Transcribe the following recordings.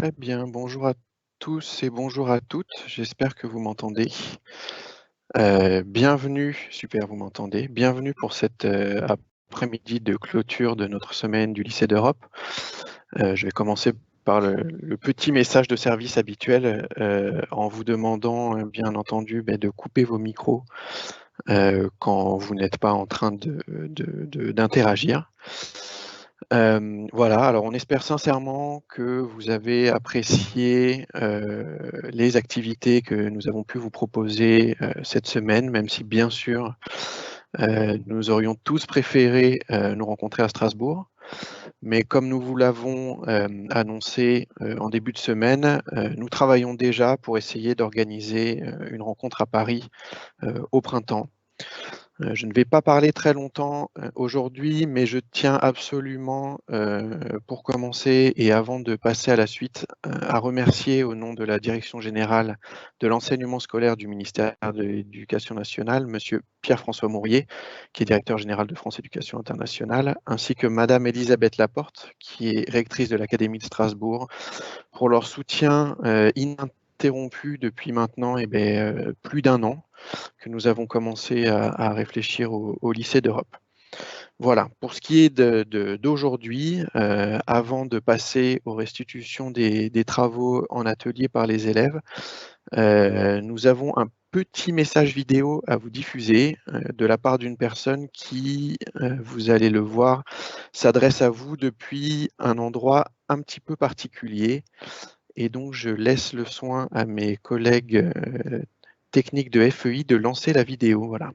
Très bien, bonjour à tous et bonjour à toutes. J'espère que vous m'entendez. Bienvenue, super, vous m'entendez. Bienvenue pour cet après-midi de clôture de notre semaine du lycée d'Europe. Je vais commencer par le petit message de service habituel en vous demandant, bien entendu, de couper vos micros quand vous n'êtes pas en train d'interagir. Voilà, alors on espère sincèrement que vous avez apprécié, les activités que nous avons pu vous proposer, cette semaine, même si bien sûr, nous aurions tous préféré, nous rencontrer à Strasbourg. Mais comme nous vous l'avons, annoncé, en début de semaine, nous travaillons déjà pour essayer d'organiser, une rencontre à Paris, au printemps. Je ne vais pas parler très longtemps, aujourd'hui, mais je tiens absolument, pour commencer et avant de passer à la suite, à remercier au nom de la direction générale de l'enseignement scolaire du ministère de l'Éducation nationale, monsieur Pierre-François Mourier, qui est directeur général de France Éducation internationale, ainsi que madame Élisabeth Laporte, qui est rectrice de l'Académie de Strasbourg, pour leur soutien, ininterrompu depuis maintenant, plus d'1 an que nous avons commencé à réfléchir au lycée d'Europe. Voilà, pour ce qui est d'aujourd'hui, avant de passer aux restitutions des travaux en atelier par les élèves, nous avons un petit message vidéo à vous diffuser, de la part d'une personne qui, vous allez le voir, s'adresse à vous depuis un endroit un petit peu particulier et donc je laisse le soin à mes collègues, techniques de FEI de lancer la vidéo, voilà.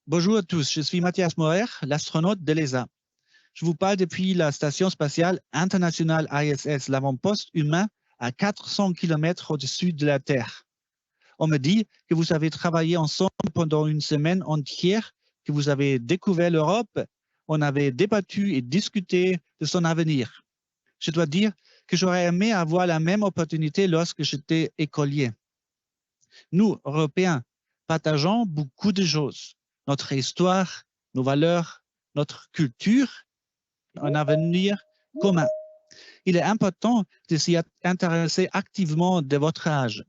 Bonjour à tous, je suis Mathias Moer, l'astronaute de l'ESA. Je vous parle depuis la station spatiale internationale ISS, l'avant-poste humain à 400 km au-dessus de la Terre. On me dit que vous avez travaillé ensemble pendant une semaine entière, que vous avez découvert l'Europe, on avait débattu et discuté de son avenir. Je dois dire que j'aurais aimé avoir la même opportunité lorsque j'étais écolier. Nous, Européens, partageons beaucoup de choses. Notre histoire, nos valeurs, notre culture, un avenir commun. Il est important de s'y intéresser activement de votre âge.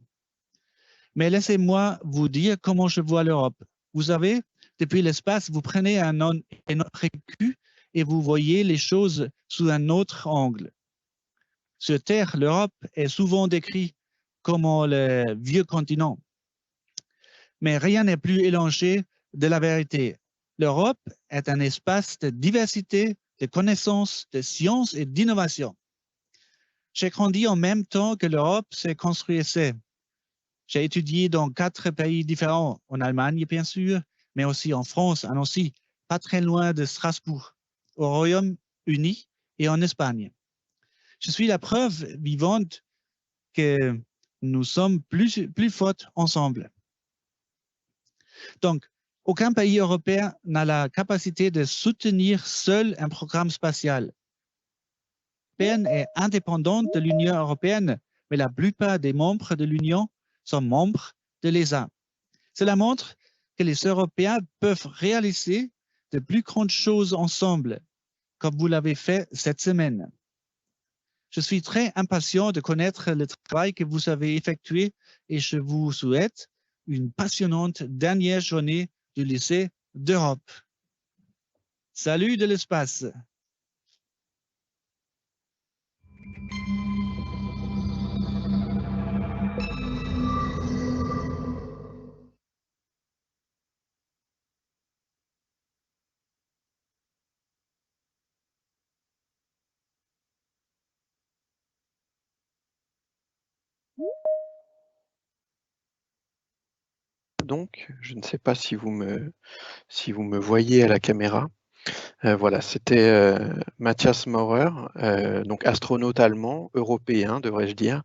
Mais laissez-moi vous dire comment je vois l'Europe. Vous savez, depuis l'espace, vous prenez un autre écu et vous voyez les choses sous un autre angle. Sur Terre, l'Europe est souvent décrite comme le vieux continent. Mais rien n'est plus éloigné de la vérité. L'Europe est un espace de diversité, de connaissances, de sciences et d'innovation. J'ai grandi en même temps que l'Europe se construisait. J'ai étudié dans 4 pays différents, en Allemagne bien sûr, mais aussi en France, à Nancy, pas très loin de Strasbourg, au Royaume-Uni et en Espagne. Je suis la preuve vivante que nous sommes plus forts ensemble. Donc, aucun pays européen n'a la capacité de soutenir seul un programme spatial. L'Union est indépendante de l'Union européenne, mais la plupart des membres de l'Union sont membres de l'ESA. Cela montre que les Européens peuvent réaliser de plus grandes choses ensemble, comme vous l'avez fait cette semaine. Je suis très impatient de connaître le travail que vous avez effectué et je vous souhaite une passionnante dernière journée du lycée d'Europe. Salut de l'espace. Donc, je ne sais pas si vous me voyez à la caméra. Voilà, c'était, Matthias Maurer, donc astronaute allemand, européen devrais-je dire,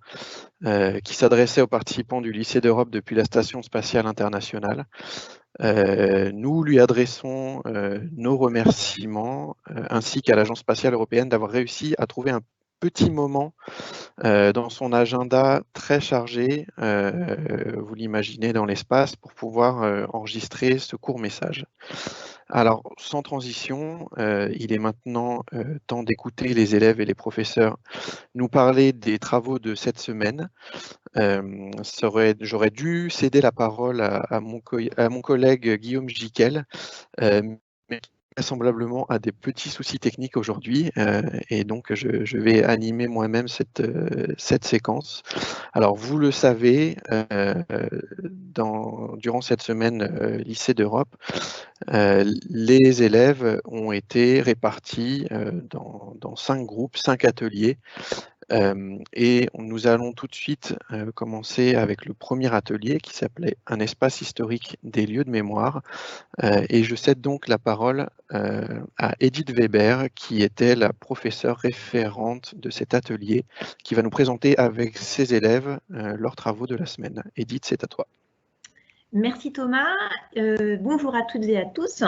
qui s'adressait aux participants du lycée d'Europe depuis la Station spatiale internationale. Nous lui adressons, nos remerciements, ainsi qu'à l'Agence spatiale européenne d'avoir réussi à trouver un petit moment dans son agenda très chargé, vous l'imaginez dans l'espace, pour pouvoir enregistrer ce court message. Alors, sans transition, il est maintenant temps d'écouter les élèves et les professeurs nous parler des travaux de cette semaine. J'aurais dû céder la parole à mon collègue Guillaume Jiquel, mais qui vraisemblablement a des petits soucis techniques aujourd'hui, et donc je vais animer moi-même cette séquence. Alors, vous le savez, durant cette semaine lycée d'Europe, les élèves ont été répartis dans 5 groupes, 5 ateliers. Et nous allons tout de suite commencer avec le premier atelier qui s'appelait « Un espace historique des lieux de mémoire ». Et je cède donc la parole à Edith Weber, qui était la professeure référente de cet atelier, qui va nous présenter avec ses élèves leurs travaux de la semaine. Edith, c'est à toi. Merci Thomas, bonjour à toutes et à tous.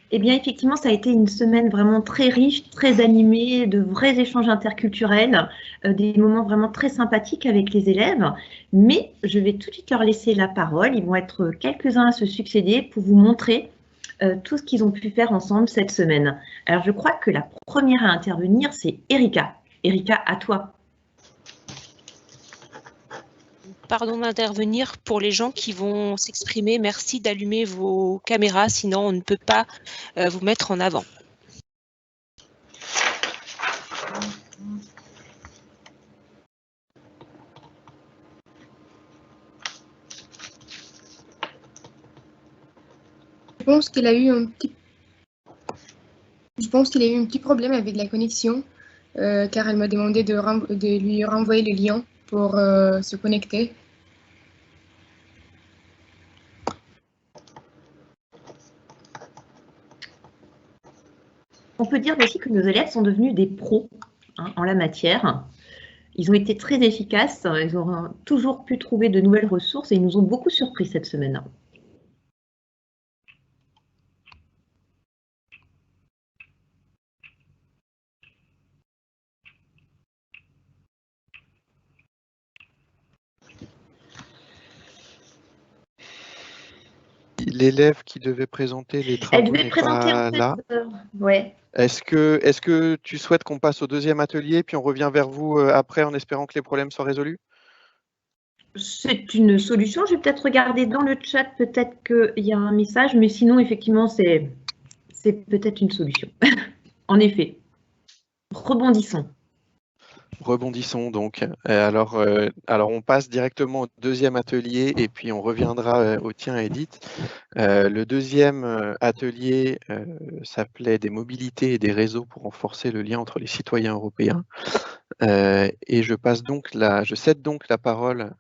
Eh bien effectivement, ça a été une semaine vraiment très riche, très animée, de vrais échanges interculturels, des moments vraiment très sympathiques avec les élèves. Mais je vais tout de suite leur laisser la parole, ils vont être quelques-uns à se succéder pour vous montrer tout ce qu'ils ont pu faire ensemble cette semaine. Alors je crois que la première à intervenir, c'est Erika. Erika, à toi. Pardon d'intervenir pour les gens qui vont s'exprimer. Merci d'allumer vos caméras, sinon on ne peut pas vous mettre en avant. Je pense qu'il a eu un petit problème avec la connexion, car elle m'a demandé de lui renvoyer le lien pour se connecter. On peut dire aussi que nos élèves sont devenus des pros en la matière. Ils ont été très efficaces, ils ont toujours pu trouver de nouvelles ressources et ils nous ont beaucoup surpris cette semaine. L'élève qui devait présenter les travaux n'est pas là. Ouais. Est-ce que tu souhaites qu'on passe au deuxième atelier, puis on revient vers vous après en espérant que les problèmes soient résolus? C'est une solution. Je vais peut-être regarder dans le chat, peut-être qu'il y a un message, mais sinon, effectivement, c'est peut-être une solution. En effet. Rebondissons. Rebondissons donc. Alors, on passe directement au deuxième atelier et puis on reviendra au tien, Edith. Le deuxième atelier s'appelait « Des mobilités et des réseaux pour renforcer le lien entre les citoyens européens ». Et je cède donc la parole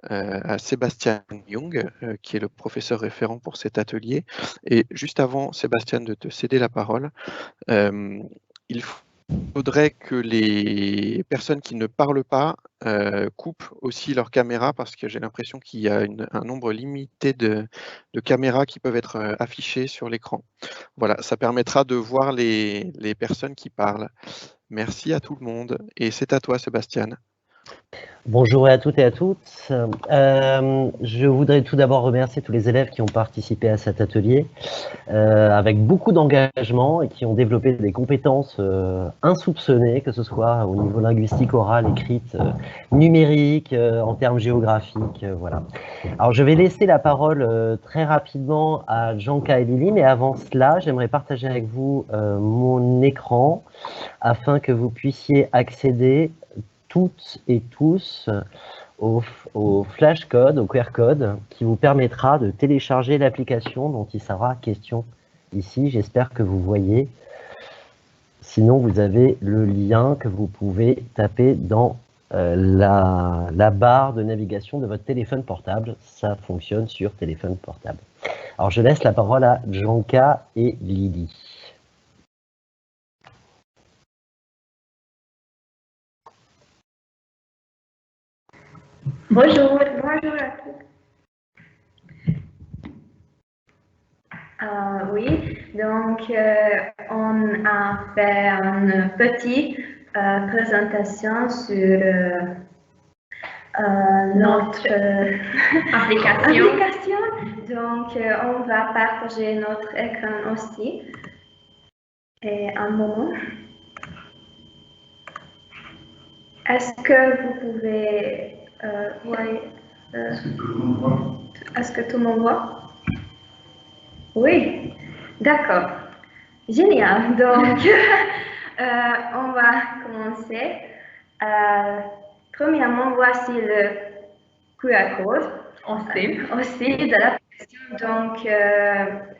à Sébastien Young, qui est le professeur référent pour cet atelier. Et juste avant, Sébastien, de te céder la parole, il faudrait que les personnes qui ne parlent pas coupent aussi leur caméra, parce que j'ai l'impression qu'il y a un nombre limité de caméras qui peuvent être affichées sur l'écran. Voilà, ça permettra de voir les personnes qui parlent. Merci à tout le monde et c'est à toi, Sébastien. Bonjour à toutes et à toutes. Je voudrais tout d'abord remercier tous les élèves qui ont participé à cet atelier avec beaucoup d'engagement et qui ont développé des compétences insoupçonnées, que ce soit au niveau linguistique, oral, écrite, numérique, en termes géographiques. Voilà. Alors je vais laisser la parole très rapidement à Janka et Lily, mais avant cela, j'aimerais partager avec vous mon écran afin que vous puissiez accéder toutes et tous au flashcode, au QR code, qui vous permettra de télécharger l'application dont il sera question ici. J'espère que vous voyez. Sinon, vous avez le lien que vous pouvez taper dans la barre de navigation de votre téléphone portable. Ça fonctionne sur téléphone portable. Alors, je laisse la parole à Janka et Lily. Bonjour à tous. Oui, donc on a fait un petit présentation sur notre application. Donc, on va partager notre écran aussi. Et un moment. Est-ce que vous pouvez voir? Est-ce que tout le monde voit? Oui, d'accord. Génial. Donc, on va commencer. Premièrement, voici le QR code aussi de l'application. Donc,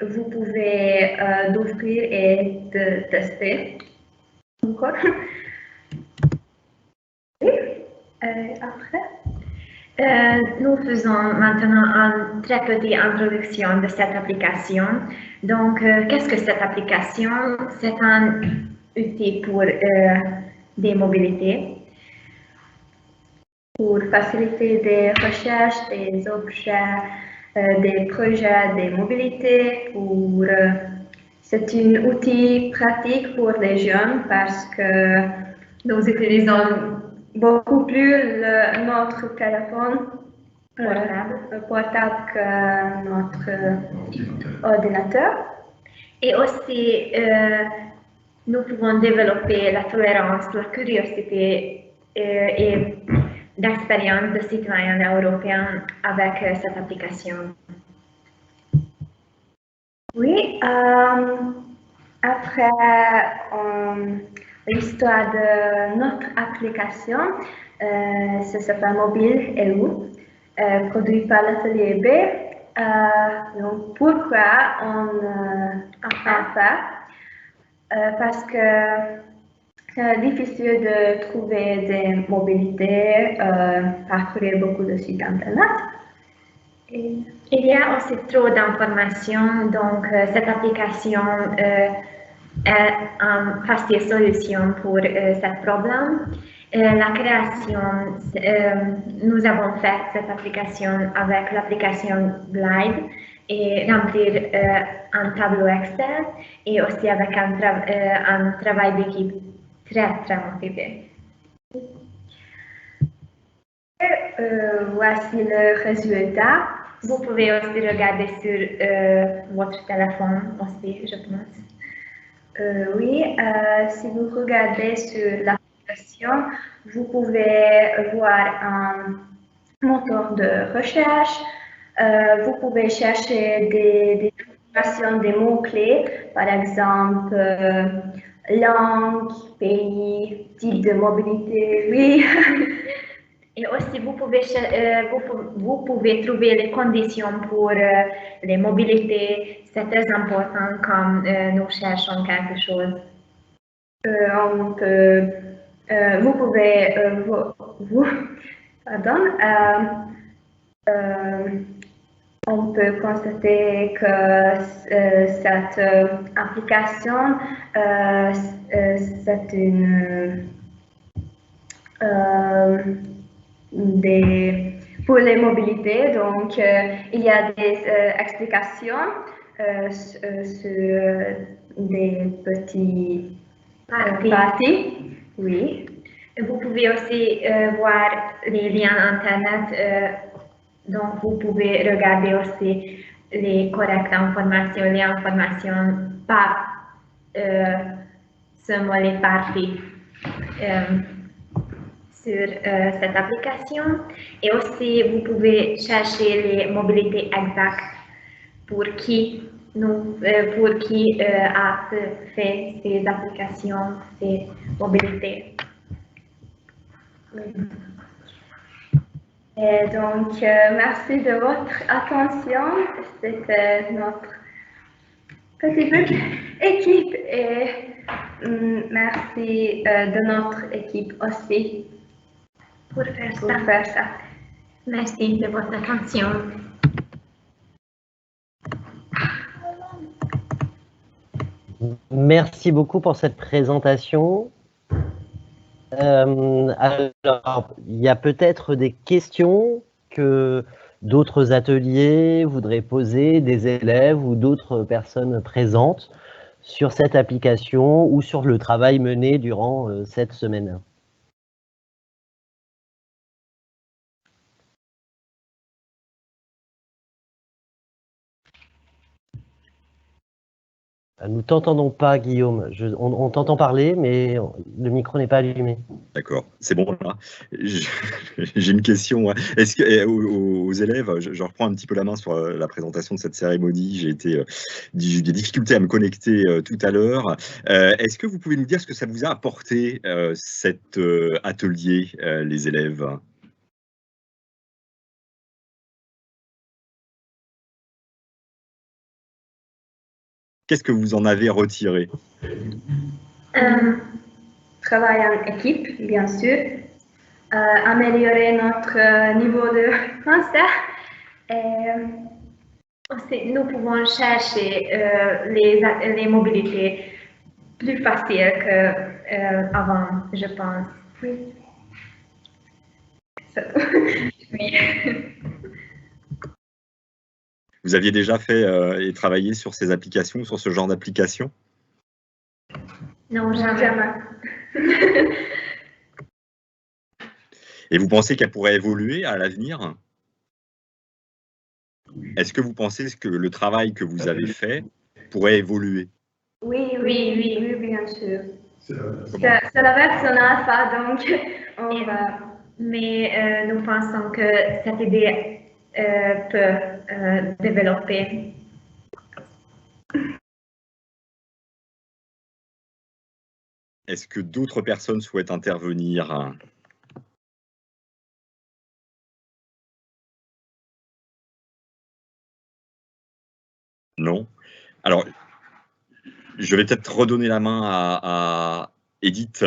vous pouvez l'ouvrir et de tester encore. Après. Nous faisons maintenant une très petite introduction de cette application. Donc, qu'est-ce que cette application? C'est un outil pour des mobilités, pour faciliter des recherches, des objets, des projets, des mobilités. C'est un outil pratique pour les jeunes parce que nous utilisons beaucoup plus notre téléphone portable que notre ordinateur. Et aussi, nous pouvons développer la tolérance, la curiosité et l'expérience de citoyens européens avec cette application. Oui, après l'histoire de notre application, ça s'appelle Mobile EU, produit par l'atelier B. Donc pourquoi on a fait ça? Parce que c'est difficile de trouver des mobilités, parcourir beaucoup de sites internet. Et il y a aussi trop d'informations, donc cette application est une facile solution pour ce problème. La création, nous avons fait cette application avec l'application Glide et remplir un tableau Excel et aussi avec un travail d'équipe très motivé. Voici le résultat. Vous pouvez aussi regarder sur votre téléphone aussi, je pense. Oui, si vous regardez sur l'application, vous pouvez voir un moteur de recherche. Vous pouvez chercher des informations, des mots-clés, par exemple langue, pays, type de mobilité, oui. Et aussi, vous pouvez trouver les conditions pour les mobilités. C'est très important quand nous cherchons quelque chose. Vous pouvez, on peut constater que cette application, c'est une pour les mobilités, donc il y a des explications sur des petits parties. Oui. Vous pouvez aussi voir les liens internet, donc vous pouvez regarder aussi les correctes informations, les informations pas seulement les parties. Sur cette application et aussi vous pouvez chercher les mobilités exactes pour qui a fait ces applications, ces mobilités. Et donc merci de votre attention. C'était notre petite équipe et merci de notre équipe aussi. Pour faire ça. Merci de votre attention. Merci beaucoup pour cette présentation. Alors, il y a peut-être des questions que d'autres ateliers voudraient poser, des élèves ou d'autres personnes présentes sur cette application ou sur le travail mené durant cette semaine. Nous t'entendons pas, Guillaume. On t'entend parler, mais le micro n'est pas allumé. D'accord, c'est bon là. J'ai une question. Est-ce que aux élèves, je reprends un petit peu la main sur la présentation de cette cérémonie. J'ai eu des difficultés à me connecter tout à l'heure. Est-ce que vous pouvez nous dire ce que ça vous a apporté cet atelier, les élèves? Qu'est-ce que vous en avez retiré? Travail en équipe, bien sûr. Améliorer notre niveau de français. Aussi, nous pouvons chercher les mobilités plus faciles qu'avant, je pense. Oui. Oui. Vous aviez déjà fait et travaillé sur ces applications, sur ce genre d'application? Non, jamais. Et vous pensez qu'elle pourrait évoluer à l'avenir? Est-ce que vous pensez que le travail que vous avez fait pourrait évoluer? Oui, bien sûr. C'est la version alpha, donc on va. Mais nous pensons que cette idée peut développer. Est-ce que d'autres personnes souhaitent intervenir? Non? Alors, je vais peut-être redonner la main à Edith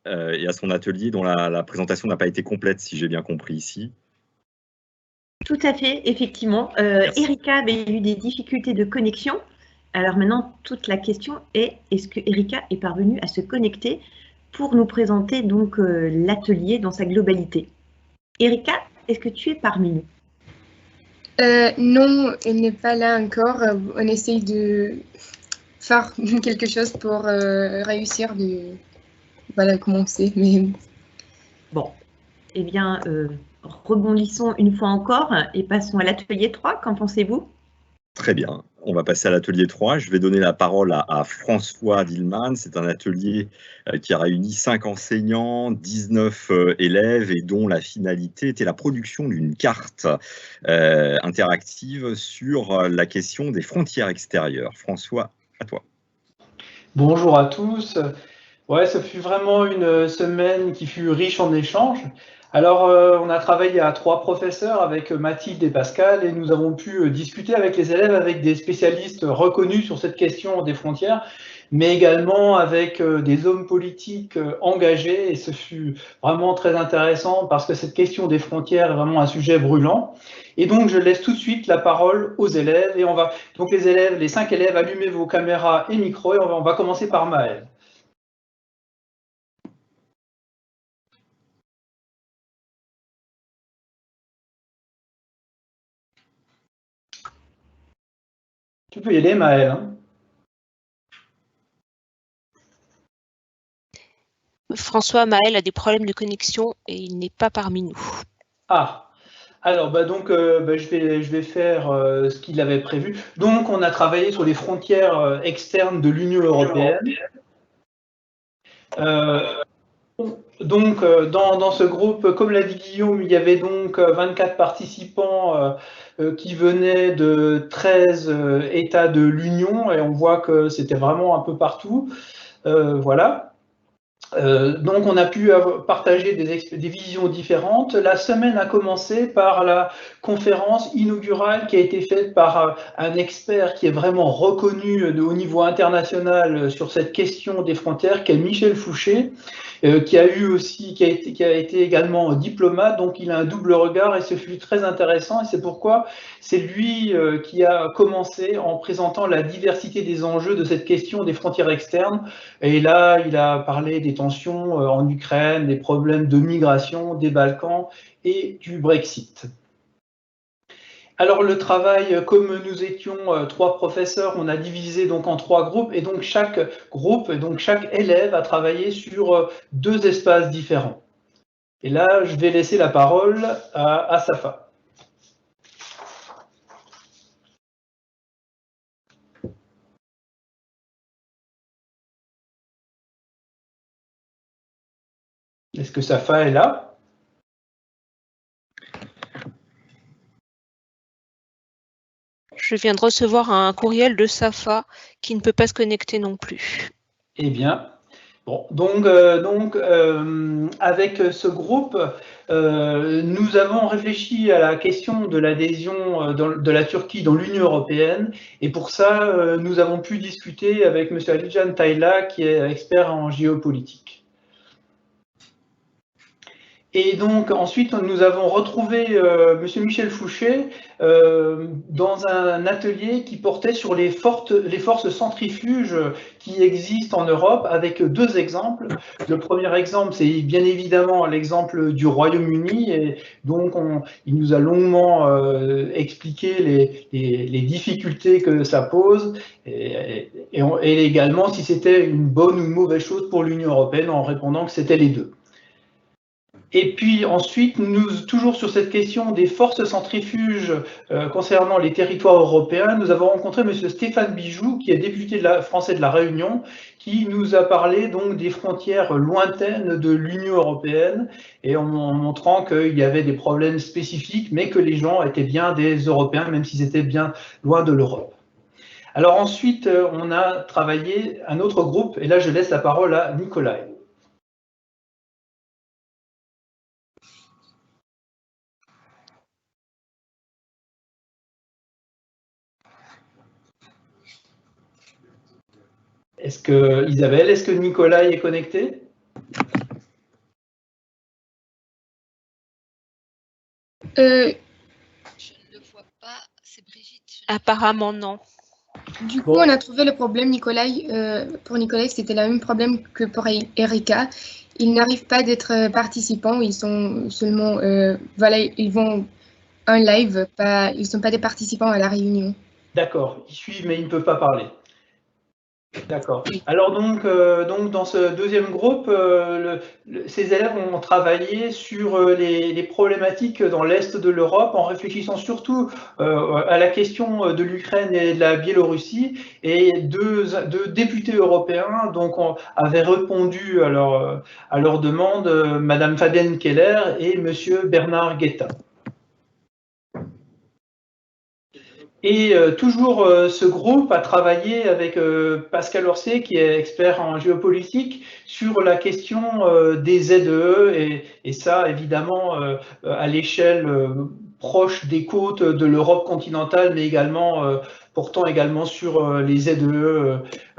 et à son atelier dont la présentation n'a pas été complète, si j'ai bien compris ici. Tout à fait, effectivement. Erika avait eu des difficultés de connexion. Alors maintenant, toute la question est, est-ce que Erika est parvenue à se connecter pour nous présenter donc l'atelier dans sa globalité? Erika, est-ce que tu es parmi nous? Non, elle n'est pas là encore. On essaye de faire quelque chose pour réussir de commencer. Mais... Bon, eh bien, rebondissons une fois encore et passons à l'atelier 3. Qu'en pensez-vous? Très bien. On va passer à l'atelier 3. Je vais donner la parole à François Dillman. C'est un atelier qui a réuni 5 enseignants, 19 élèves et dont la finalité était la production d'une carte interactive sur la question des frontières extérieures. François, à toi. Bonjour à tous. Ouais, ce fut vraiment une semaine qui fut riche en échanges. Alors, on a travaillé à 3 professeurs avec Mathilde et Pascal et nous avons pu discuter avec les élèves avec des spécialistes reconnus sur cette question des frontières, mais également avec des hommes politiques engagés, et ce fut vraiment très intéressant parce que cette question des frontières est vraiment un sujet brûlant. Et donc, je laisse tout de suite la parole aux élèves et on va, donc les 5 élèves, allumez vos caméras et micros et on va commencer par Maëlle. Tu peux y aller, Maëlle. Hein. François, Maël a des problèmes de connexion et il n'est pas parmi nous. Ah, alors je vais faire ce qu'il avait prévu. Donc, on a travaillé sur les frontières externes de l'Union européenne. Dans ce groupe, comme l'a dit Guillaume, il y avait donc 24 participants qui venaient de 13 États de l'Union et on voit que c'était vraiment un peu partout. Voilà. Donc, on a pu partager des visions différentes. La semaine a commencé par la conférence inaugurale qui a été faite par un expert qui est vraiment reconnu au niveau international sur cette question des frontières, qui est Michel Fouché, qui a été également diplomate, donc il a un double regard et ce fut très intéressant et c'est pourquoi c'est lui qui a commencé en présentant la diversité des enjeux de cette question des frontières externes. Et là, il a parlé des tensions en Ukraine, des problèmes de migration, des Balkans et du Brexit. Alors le travail, comme nous étions 3 professeurs, on a divisé donc en 3 groupes et donc chaque groupe, donc chaque élève a travaillé sur 2 espaces différents. Et là, je vais laisser la parole à Safa. Est-ce que Safa est là ? Je viens de recevoir un courriel de Safa qui ne peut pas se connecter non plus. Eh bien, bon, donc avec ce groupe, nous avons réfléchi à la question de l'adhésion de la Turquie dans l'Union européenne. Et pour ça, nous avons pu discuter avec M. Alican Tayla, qui est expert en géopolitique. Et donc ensuite, nous avons retrouvé M. Michel Fouché dans un atelier qui portait sur les forces centrifuges qui existent en Europe, avec 2 exemples. Le premier exemple, c'est bien évidemment l'exemple du Royaume-Uni, et donc il nous a longuement expliqué les difficultés que ça pose, et également si c'était une bonne ou une mauvaise chose pour l'Union européenne, en répondant que c'était les 2. Et puis ensuite, toujours sur cette question des forces centrifuges concernant les territoires européens, nous avons rencontré M. Stéphane Bijoux, qui est député français de la Réunion, qui nous a parlé donc des frontières lointaines de l'Union européenne, et en montrant qu'il y avait des problèmes spécifiques, mais que les gens étaient bien des Européens, même s'ils étaient bien loin de l'Europe. Alors ensuite, on a travaillé un autre groupe, et là je laisse la parole à Nikolai. Isabelle, est-ce que Nicolas est connecté? Je ne le vois pas, c'est Brigitte. Apparemment, non. Du coup, on a trouvé le problème, pour Nicolas, c'était le même problème que pour Erika. Ils n'arrivent pas d'être participants, ils sont seulement, ils vont un live, ils ne sont pas des participants à la réunion. D'accord, ils suivent mais ils ne peuvent pas parler. D'accord. Alors donc dans ce deuxième groupe, ces élèves ont travaillé sur les problématiques dans l'Est de l'Europe en réfléchissant surtout à la question de l'Ukraine et de la Biélorussie, et deux députés européens donc avaient répondu à leur demande, Madame Fabienne Keller et Monsieur Bernard Guetta. Et toujours ce groupe a travaillé avec Pascal Orcet, qui est expert en géopolitique, sur la question des ZEE, et ça évidemment à l'échelle proche des côtes de l'Europe continentale, mais également portant également sur les ZEE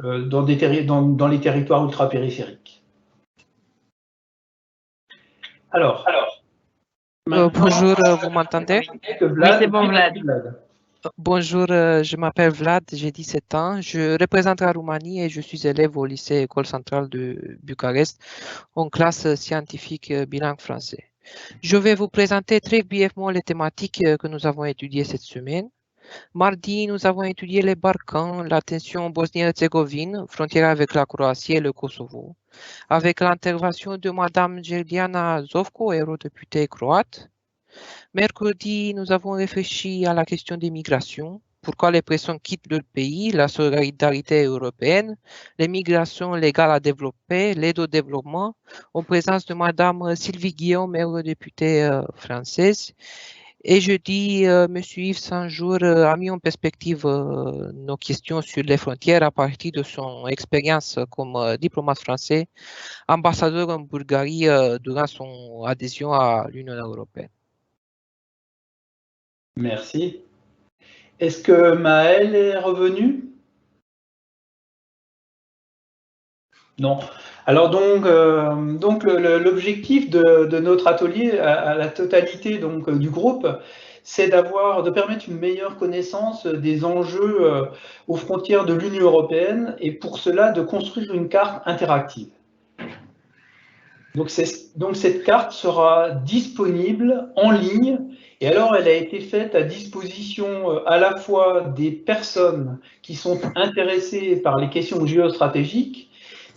dans les territoires ultra-périphériques. Alors bonjour, vous m'entendez? Oui, c'est bon, Vlad. Bonjour, je m'appelle Vlad, j'ai 17 ans, je représente la Roumanie et je suis élève au lycée École centrale de Bucarest en classe scientifique bilingue français. Je vais vous présenter très brièvement les thématiques que nous avons étudiées cette semaine. Mardi, nous avons étudié les Balkans, la tension Bosnie-Herzégovine, frontière avec la Croatie et le Kosovo, avec l'intervention de Madame Jeldiana Zovko, eurodéputée croate. Mercredi, nous avons réfléchi à la question des migrations, pourquoi les personnes quittent leur pays, la solidarité européenne, les migrations légales à développer, l'aide au développement, en présence de Madame Sylvie Guillaume, eurodéputée française. Et jeudi, M. Yves Saint-Jour a mis en perspective nos questions sur les frontières à partir de son expérience comme diplomate français, ambassadeur en Bulgarie durant son adhésion à l'Union européenne. Merci. Est-ce que Maëlle est revenue? Non. Alors donc l'objectif de notre atelier à la totalité donc du groupe, c'est de permettre une meilleure connaissance des enjeux aux frontières de l'Union européenne, et pour cela de construire une carte interactive. Donc cette carte sera disponible en ligne, et alors elle a été faite à disposition à la fois des personnes qui sont intéressées par les questions géostratégiques,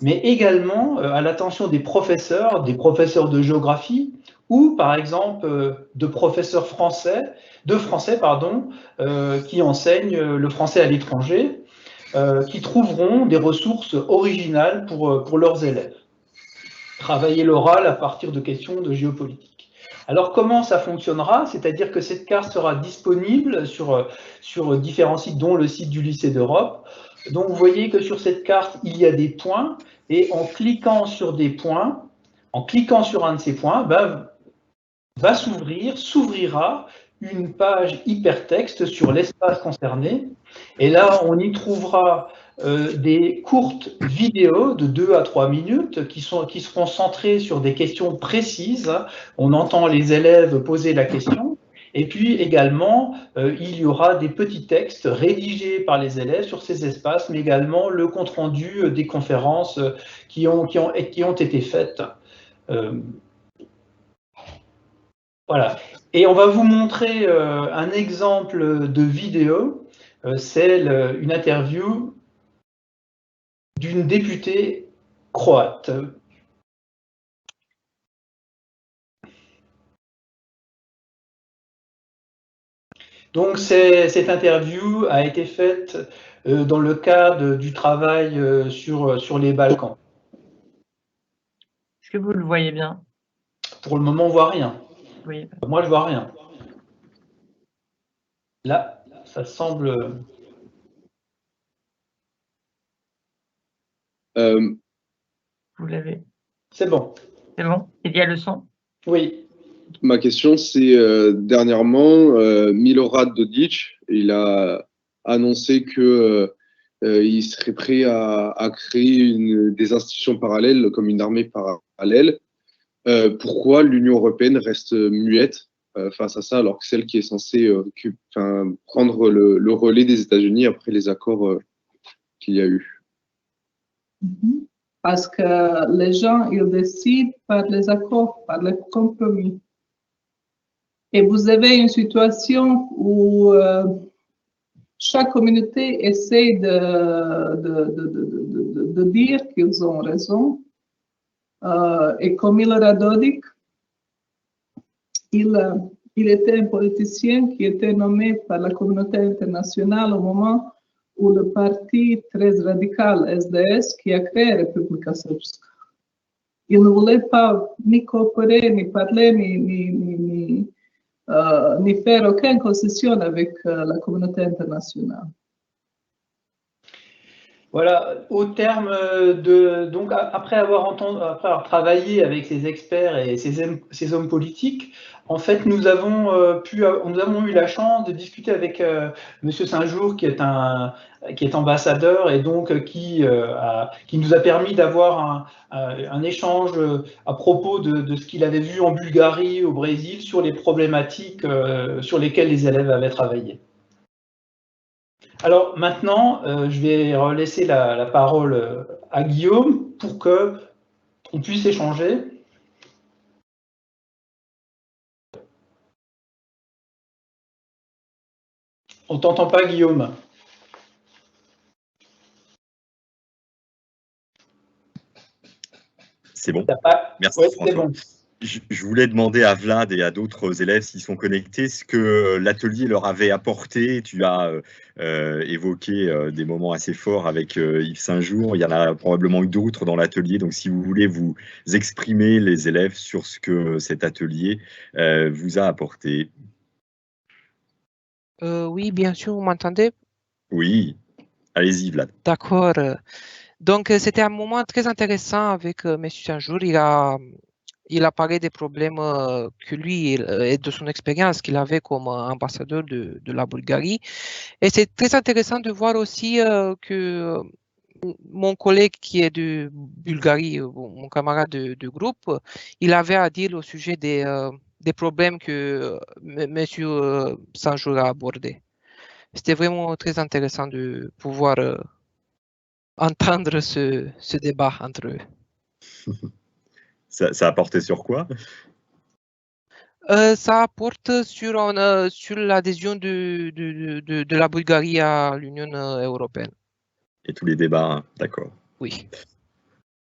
mais également à l'attention des professeurs de géographie, ou par exemple de professeurs de français qui enseignent le français à l'étranger, qui trouveront des ressources originales pour leurs élèves. Travailler l'oral à partir de questions de géopolitique. Alors comment ça fonctionnera? C'est-à-dire que cette carte sera disponible sur différents sites, dont le site du lycée d'Europe. Donc vous voyez que sur cette carte, il y a des points, et en cliquant sur des points, en cliquant sur un de ces points, s'ouvrira une page hypertexte sur l'espace concerné. Et là, on y trouvera des courtes vidéos de 2 à 3 minutes qui seront centrées sur des questions précises. On entend les élèves poser la question. Et puis également, il y aura des petits textes rédigés par les élèves sur ces espaces, mais également le compte-rendu des conférences qui ont été faites. Voilà. Et on va vous montrer un exemple de vidéo. C'est une interview d'une députée croate. Donc cette interview a été faite dans le cadre du travail sur les Balkans. Est-ce que vous le voyez bien? Pour le moment, on ne voit rien. Oui. Moi, je ne vois rien. Là, ça semble... Vous l'avez. C'est bon. C'est bon? Il y a le son? Oui. Ma question, c'est dernièrement, Milorad Dodik, il a annoncé que il serait prêt à créer des institutions parallèles, comme une armée parallèle. Pourquoi l'Union européenne reste muette face à ça, alors que celle qui est censée prendre le relais des États-Unis après les accords qu'il y a eu? Parce que les gens, ils décident par les accords, par les compromis. Et vous avez une situation où chaque communauté essaie de dire qu'ils ont raison. Et comme Milorad Dodik, il était un politicien qui était nommé par la communauté internationale au moment où le parti très radical SDS qui a créé Republika Srpska. Il ne voulait pas ni coopérer, ni parler, ni faire aucune concession avec la communauté internationale. Voilà, au terme donc après avoir travaillé avec ces experts et ces hommes politiques, en fait, nous avons eu la chance de discuter avec M. Saint-Jour, qui est ambassadeur, et donc qui nous a permis d'avoir un échange à propos de ce qu'il avait vu en Bulgarie, au Brésil, sur les problématiques sur lesquelles les élèves avaient travaillé. Alors maintenant, je vais laisser la parole à Guillaume pour qu'on puisse échanger. On ne t'entend pas, Guillaume. C'est bon. Merci, ouais, François. Bon. Je voulais demander à Vlad et à d'autres élèves s'ils sont connectés ce que l'atelier leur avait apporté. Tu as évoqué des moments assez forts avec Yves Saint-Jour. Il y en a probablement eu d'autres dans l'atelier. Donc, si vous voulez vous exprimer, les élèves, sur ce que cet atelier vous a apporté. Oui, bien sûr, vous m'entendez? Oui, allez-y, Vlad. D'accord. Donc, c'était un moment très intéressant avec M. Saint-Jour. Il a parlé des problèmes que lui et de son expérience qu'il avait comme ambassadeur de la Bulgarie. Et c'est très intéressant de voir aussi que mon collègue qui est de Bulgarie, mon camarade de groupe, il avait à dire au sujet des problèmes que M. Saint-Jour a abordés. C'était vraiment très intéressant de pouvoir entendre ce débat entre eux. Ça a porté sur quoi? Ça porte sur l'adhésion de la Bulgarie à l'Union européenne. Et tous les débats, hein, d'accord. Oui.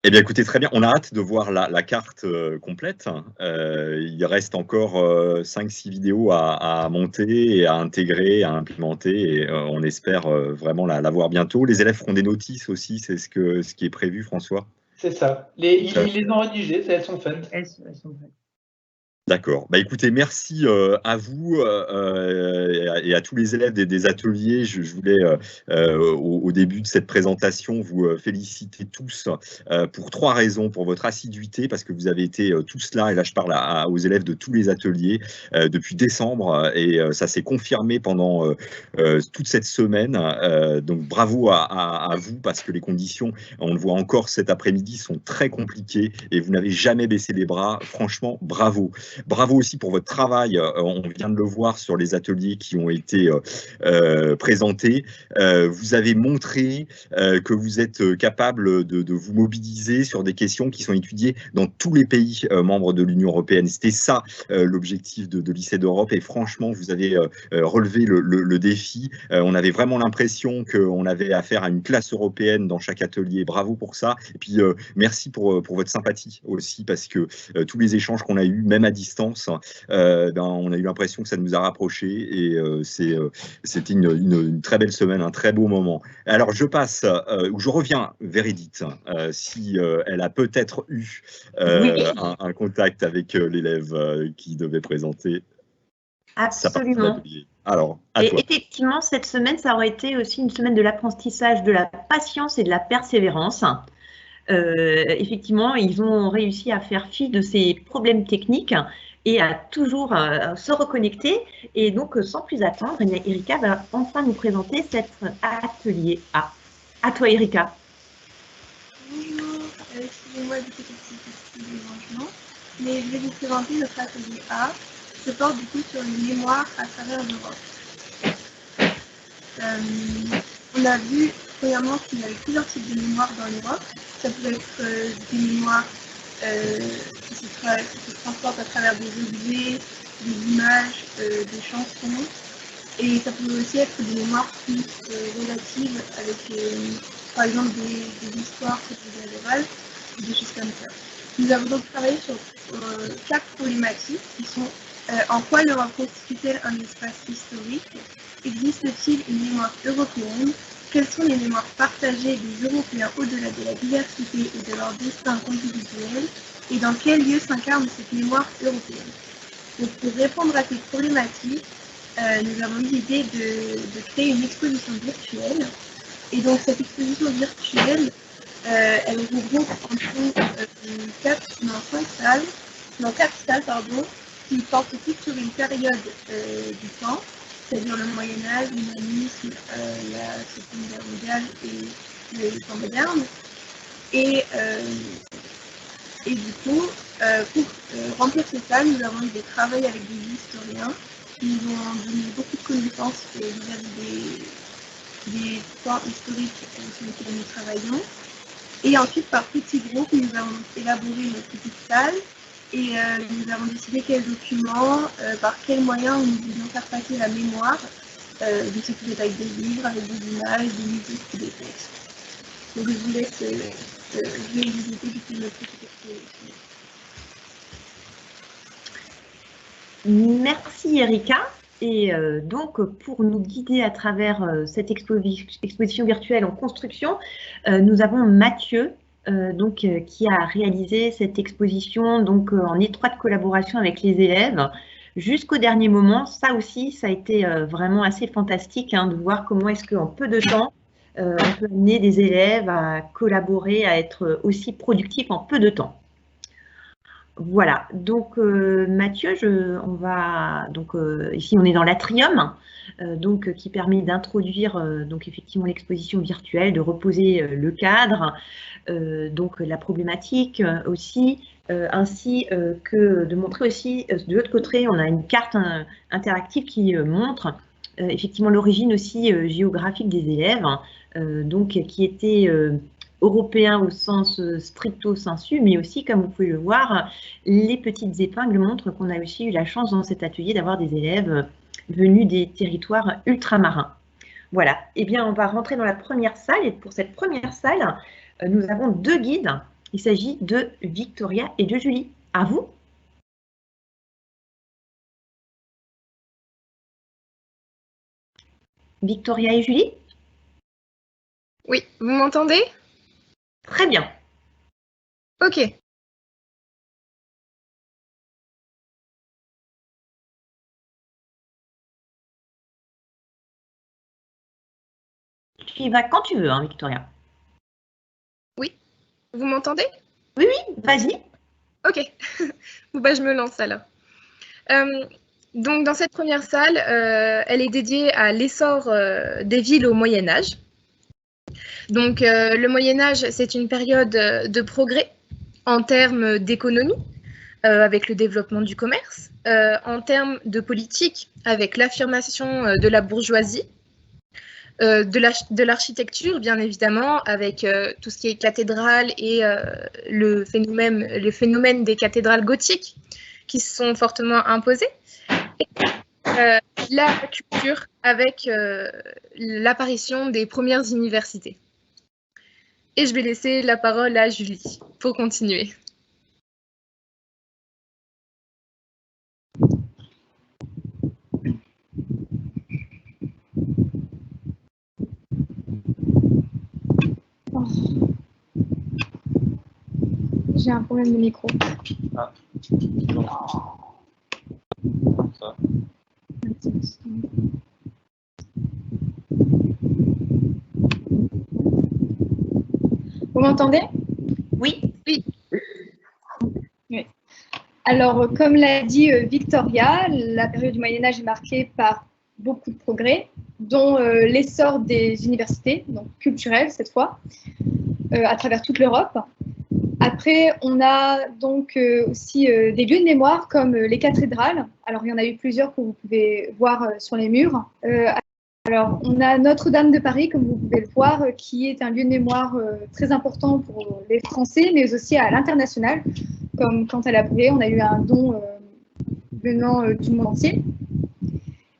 Eh bien, écoutez, très bien. On a hâte de voir la carte complète. Il reste encore 5-6 vidéos à monter et à intégrer, à implémenter. Et on espère vraiment la voir bientôt. Les élèves feront des notices aussi, c'est ce qui est prévu, François? C'est ça. Ils les ont rédigées, elles sont faites. Elles sont faites. D'accord. Bah, écoutez, merci à vous et à tous les élèves des ateliers. Je voulais, au début de cette présentation, vous féliciter tous pour 3 raisons. Pour votre assiduité, parce que vous avez été tous là, et là je parle aux élèves de tous les ateliers, depuis décembre, et ça s'est confirmé pendant toute cette semaine. Donc bravo à vous, parce que les conditions, on le voit encore cet après-midi, sont très compliquées, et vous n'avez jamais baissé les bras. Franchement, bravo. Bravo aussi pour votre travail, on vient de le voir sur les ateliers qui ont été présentés. Vous avez montré que vous êtes capable de vous mobiliser sur des questions qui sont étudiées dans tous les pays membres de l'Union européenne. C'était ça l'objectif de Lycée d'Europe, et franchement, vous avez relevé le défi. On avait vraiment l'impression qu'on avait affaire à une classe européenne dans chaque atelier. Bravo pour ça. Et puis, merci pour votre sympathie aussi, parce que tous les échanges qu'on a eus, même à distance, on a eu l'impression que ça nous a rapprochés, et c'était une très belle semaine, un très beau moment. Alors je reviens vers Edith, si elle a peut-être eu un contact avec l'élève qui devait présenter. Absolument. Alors, à toi. Effectivement, cette semaine, ça aurait été aussi une semaine de l'apprentissage de la patience et de la persévérance. Effectivement, ils ont réussi à faire fi de ces problèmes techniques et à toujours se reconnecter. Et donc, sans plus attendre, Erika va enfin nous présenter cet atelier A. À toi, Erika. Bonjour, excusez-moi du petit dérangement, mais je vais vous présenter notre atelier A, qui se porte du coup sur une mémoire à travers l'Europe. On a vu premièrement qu'il y avait plusieurs types de mémoires dans l'Europe. Ça peut être des mémoires qui se transportent à travers des objets, des images, des chansons. Et ça peut aussi être des mémoires plus relatives avec, par exemple, des histoires procédurales, des choses comme ça. Nous avons donc travaillé sur 4 problématiques qui sont en quoi l'Europe constitue-t-elle un espace historique? Existe-t-il une mémoire européenne? Quelles sont les mémoires partagées des Européens au-delà de la diversité et de leur destin individuel? Et dans quel lieu s'incarne cette mémoire européenne? Donc, pour répondre à ces problématiques, nous avons eu l'idée de créer une exposition virtuelle. Et donc, cette exposition virtuelle, elle regroupe en tout 4 salles, qui portent toutes sur une période du temps, c'est-à-dire le Moyen-Âge, l'humanisme, la Seconde Guerre mondiale et le temps moderne. Et du coup, pour remplir ces salles, nous avons eu des travaux avec des historiens qui nous ont donné beaucoup de connaissances vis-à-vis des points historiques sur lesquels nous travaillons. Et ensuite, par petits groupes, nous avons élaboré une petite salle et nous avons décidé quels documents, par quels moyens nous voulions faire passer la mémoire de ce qui est avec des livres, avec des images, des musiques ou des textes. Donc je vous laisse visiter du coup notre petite exposition. Merci Erika. Et donc, pour nous guider à travers cette exposition virtuelle en construction, nous avons Mathieu, qui a réalisé cette exposition en étroite collaboration avec les élèves jusqu'au dernier moment. Ça aussi, ça a été vraiment assez fantastique de voir comment est-ce qu'en peu de temps, on peut amener des élèves à collaborer, à être aussi productifs en peu de temps. Voilà, donc Mathieu, ici on est dans l'Atrium, qui permet d'introduire effectivement l'exposition virtuelle, de reposer le cadre, la problématique aussi, ainsi que de montrer aussi, de l'autre côté, on a une carte interactive qui montre effectivement l'origine aussi géographique des élèves, qui était européen au sens stricto sensu, mais aussi, comme vous pouvez le voir, les petites épingles montrent qu'on a aussi eu la chance dans cet atelier d'avoir des élèves venus des territoires ultramarins. Voilà, eh bien on va rentrer dans la première salle, et pour cette première salle, nous avons 2 guides. Il s'agit de Victoria et de Julie. À vous. Victoria et Julie? Oui, vous m'entendez? Très bien. Ok. Tu y vas quand tu veux, hein, Victoria. Oui, vous m'entendez? Oui, oui, vas-y. Ok, bon, bah, je me lance alors. Donc dans cette première salle, elle est dédiée à l'essor des villes au Moyen-Âge. Donc le Moyen-Âge, c'est une période de progrès en termes d'économie, avec le développement du commerce, en termes de politique, avec l'affirmation de la bourgeoisie, de l'architecture, bien évidemment, avec tout ce qui est cathédrale et le phénomène des cathédrales gothiques qui se sont fortement imposés. Et, la culture avec l'apparition des premières universités. Et je vais laisser la parole à Julie pour continuer. J'ai un problème de micro. Ah. Ça. Vous m'entendez? Oui. Oui. Oui. Alors, comme l'a dit Victoria, la période du Moyen-Âge est marquée par beaucoup de progrès, dont l'essor des universités, donc culturelles cette fois, à travers toute l'Europe. Après, on a donc aussi des lieux de mémoire comme les cathédrales. Alors, il y en a eu plusieurs que vous pouvez voir sur les murs. Alors, on a Notre-Dame de Paris, comme vous pouvez le voir, qui est un lieu de mémoire très important pour les Français, mais aussi à l'international. Comme quand elle a brûlé, on a eu un don venant du monde entier.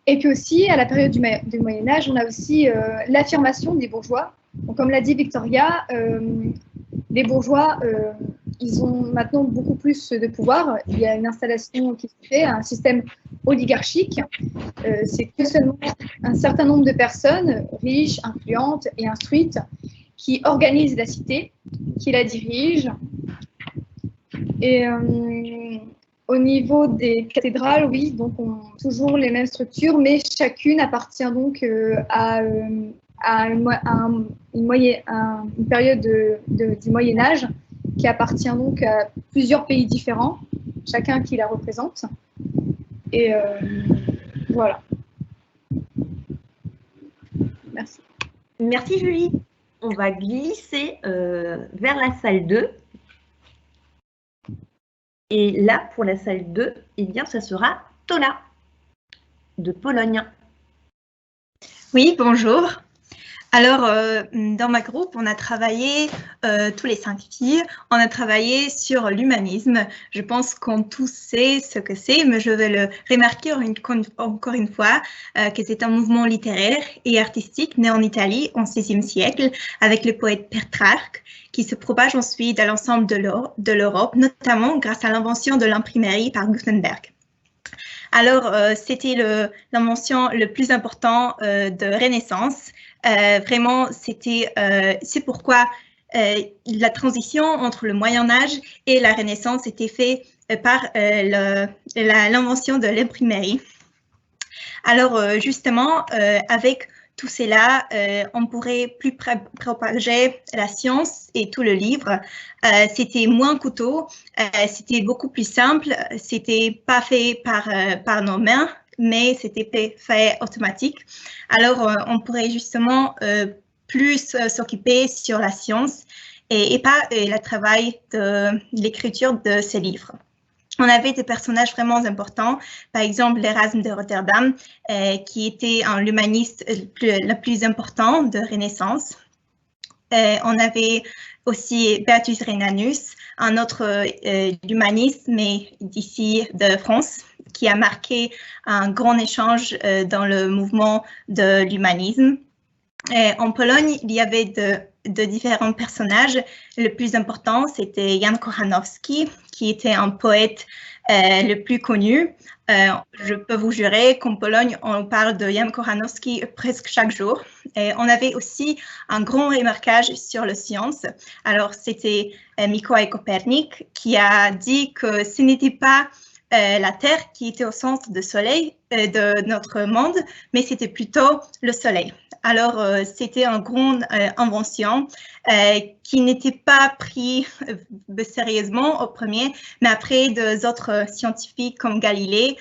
Et puis aussi, à la période du Moyen-Âge, on a aussi l'affirmation des bourgeois. Donc, comme l'a dit Victoria, les bourgeois, ils ont maintenant beaucoup plus de pouvoir. Il y a une installation qui se fait, un système oligarchique. C'est que seulement un certain nombre de personnes riches, influentes et instruites qui organisent la cité, qui la dirigent. Et au niveau des cathédrales, oui, donc on a toujours les mêmes structures, mais chacune appartient donc à une période du Moyen-Âge qui appartient donc à plusieurs pays différents, chacun qui la représente. Et voilà. Merci. Merci Julie. On va glisser vers la salle 2. Et là, pour la salle 2, eh bien, ça sera Tola, de Pologne. Oui, bonjour. Alors, dans ma groupe, on a travaillé, tous les 5 filles, on a travaillé sur l'humanisme. Je pense qu'on tous sait ce que c'est, mais je vais le remarquer encore une fois, que c'est un mouvement littéraire et artistique né en Italie au XVIe siècle avec le poète Pétrarque, qui se propage ensuite à l'ensemble de l'Europe, notamment grâce à l'invention de l'imprimerie par Gutenberg. Alors, c'était l'invention le plus important de Renaissance. Vraiment, c'est pourquoi la transition entre le Moyen-Âge et la Renaissance était faite par l'invention de l'imprimerie. Alors, justement, avec tout cela, on pourrait plus propager la science et tout le livre. C'était moins coûteux, c'était beaucoup plus simple, c'était pas fait par nos mains, mais c'était fait automatique. Alors, on pourrait justement plus s'occuper sur la science et pas le travail de l'écriture de ces livres. On avait des personnages vraiment importants, par exemple l'Erasme de Rotterdam, qui était l'humaniste le plus important de Renaissance. On avait aussi Beatrice Rhénanius, un autre humaniste, mais d'ici de France, qui a marqué un grand échange dans le mouvement de l'humanisme. En Pologne, il y avait de différents personnages. Le plus important, c'était Jan Kochanowski, qui était un poète le plus connu. Je peux vous jurer qu'en Pologne, on parle de Jan Kochanowski presque chaque jour. Et on avait aussi un grand remarquage sur la science. Alors, c'était Mikołaj Kopernik qui a dit que ce n'était pas la Terre qui était au centre du soleil, de notre monde, mais c'était plutôt le soleil. Alors, c'était une grande invention qui n'était pas prise sérieusement au premier, mais après, deux autres scientifiques comme Galilée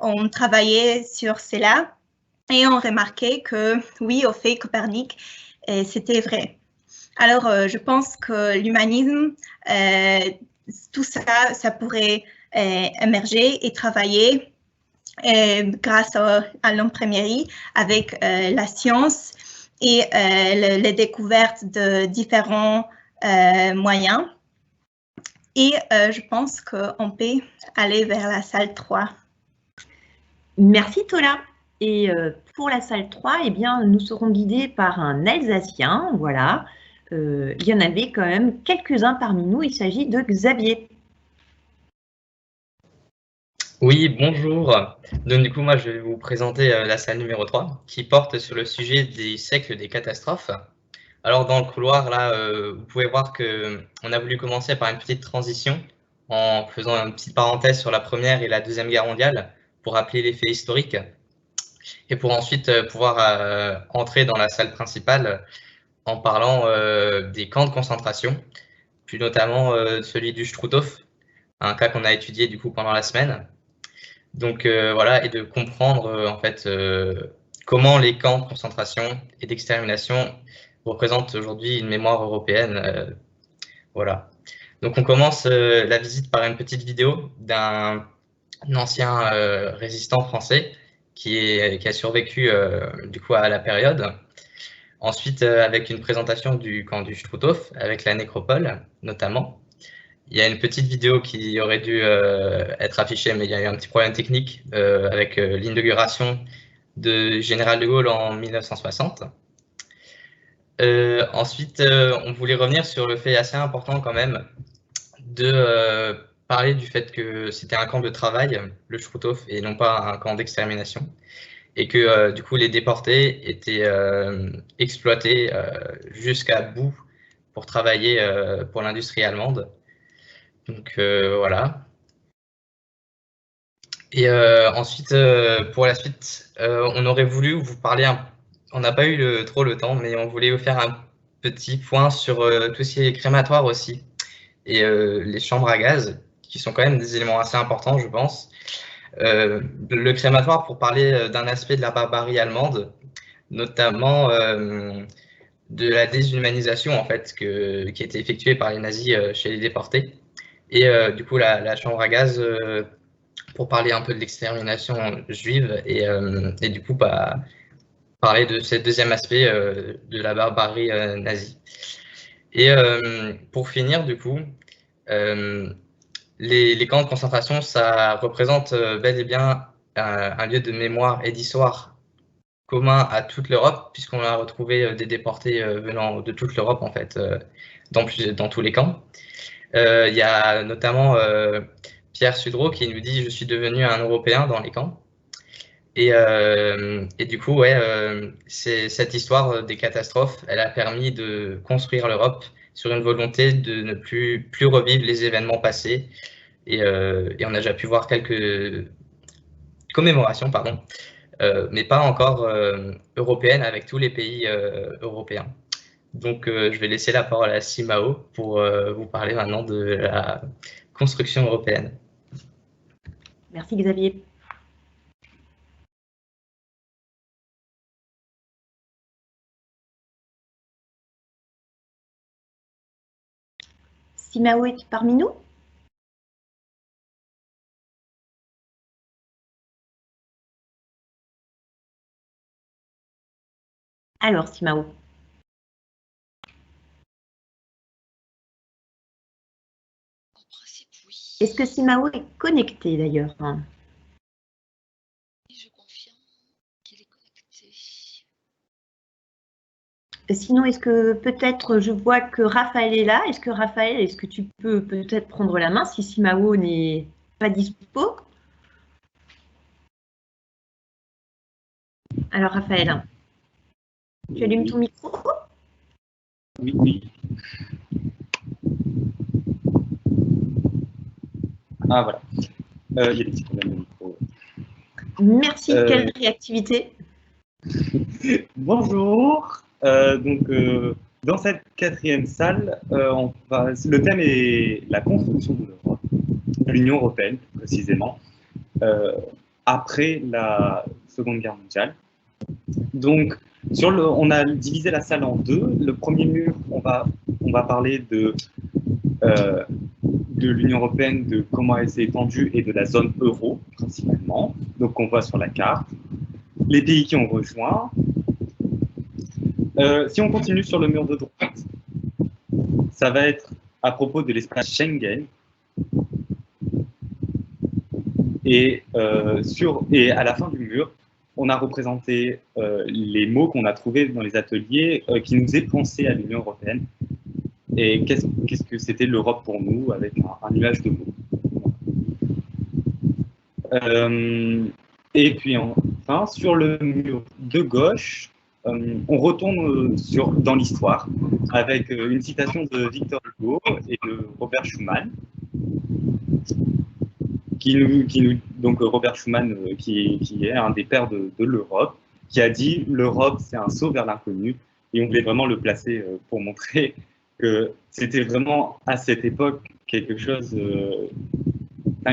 ont travaillé sur cela et ont remarqué que, oui, au fait, Copernic, c'était vrai. Alors, je pense que l'humanisme, tout ça, ça pourrait émerger et travailler grâce à l'imprimerie avec la science et les découvertes de différents moyens. Et je pense qu'on peut aller vers la salle 3. Merci Tola. Et pour la salle 3, eh bien, nous serons guidés par un Alsacien. Voilà. Il y en avait quand même quelques-uns parmi nous. Il s'agit de Xavier. Oui, bonjour. Donc du coup, moi, je vais vous présenter la salle numéro 3 qui porte sur le sujet des siècles des catastrophes. Alors dans le couloir, là, vous pouvez voir qu'on a voulu commencer par une petite transition en faisant une petite parenthèse sur la Première et la Deuxième Guerre mondiale pour rappeler les faits historiques et pour ensuite pouvoir entrer dans la salle principale en parlant des camps de concentration, plus notamment celui du Struthof, un cas qu'on a étudié du coup pendant la semaine. Donc voilà, et de comprendre en fait comment les camps de concentration et d'extermination représentent aujourd'hui une mémoire européenne. Voilà. Donc on commence la visite par une petite vidéo d'un ancien résistant français qui a survécu du coup à la période. Ensuite, avec une présentation du camp du Struthof, avec la nécropole notamment. Il y a une petite vidéo qui aurait dû être affichée, mais il y a eu un petit problème technique avec l'inauguration de Général de Gaulle en 1960. Ensuite, on voulait revenir sur le fait assez important quand même de parler du fait que c'était un camp de travail, le Struthof, et non pas un camp d'extermination. Et que du coup, les déportés étaient exploités jusqu'à bout pour travailler pour l'industrie allemande. Donc voilà. Et ensuite, pour la suite, on aurait voulu vous parler, on n'a pas eu trop le temps, mais on voulait vous faire un petit point sur tout ce qui est crématoire aussi, et les chambres à gaz, qui sont quand même des éléments assez importants, je pense. Le crématoire, pour parler d'un aspect de la barbarie allemande, notamment de la déshumanisation en fait, qui a été effectuée par les nazis chez les déportés. Et du coup, la chambre à gaz, pour parler un peu de l'extermination juive et du coup, parler de ce deuxième aspect de la barbarie nazie. Et pour finir, du coup, les camps de concentration, ça représente bel et bien un lieu de mémoire et d'histoire commun à toute l'Europe, puisqu'on a retrouvé des déportés venant de toute l'Europe, en fait, dans tous les camps. Il y a notamment Pierre Sudreau qui nous dit « Je suis devenu un Européen dans les camps ». Et du coup, ouais, cette histoire des catastrophes, elle a permis de construire l'Europe sur une volonté de ne plus revivre les événements passés. Et on a déjà pu voir quelques commémorations, pardon, mais pas encore européennes avec tous les pays européens. Donc, je vais laisser la parole à Simao pour vous parler maintenant de la construction européenne. Merci Xavier. Simao est parmi nous? Alors, Simao. Est-ce que Simao est connecté d'ailleurs? Je confirme qu'il est connecté. Sinon, est-ce que peut-être, je vois que Raphaël est là. Est-ce que Raphaël, est-ce que tu peux peut-être prendre la main si Simao n'est pas dispo? Alors Raphaël, tu allumes ton micro? Oui, oui. Ah voilà. Il y a des petits problèmes de micro. Merci, quelle réactivité. Bonjour. Dans cette 4e salle, le thème est la construction de l'Europe, de l'Union européenne précisément, après la Seconde Guerre mondiale. Donc, on a divisé la salle en deux. Le premier mur, on va parler de l'Union européenne, de comment elle s'est étendue et de la zone euro principalement. Donc, on voit sur la carte les pays qui ont rejoint. Si on continue sur le mur de droite, ça va être à propos de l'espace Schengen. Et à la fin du mur, on a représenté les mots qu'on a trouvés dans les ateliers qui nous faisaient penser à l'Union européenne. Et qu'est-ce que c'était l'Europe pour nous, avec un nuage de mots. Et puis enfin, sur le mur de gauche, on retourne dans l'histoire avec une citation de Victor Hugo et de Robert Schuman, donc Robert Schuman, qui est un des pères de l'Europe, qui a dit « L'Europe, c'est un saut vers l'inconnu ». Et on voulait vraiment le placer pour montrer que c'était vraiment à cette époque quelque chose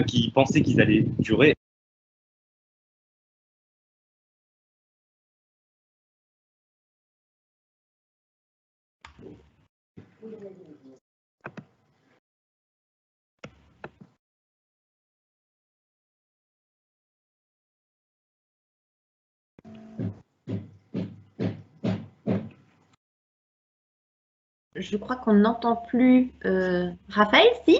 qui pensait qu'ils allaient durer. Je crois qu'on n'entend plus Raphaël, si?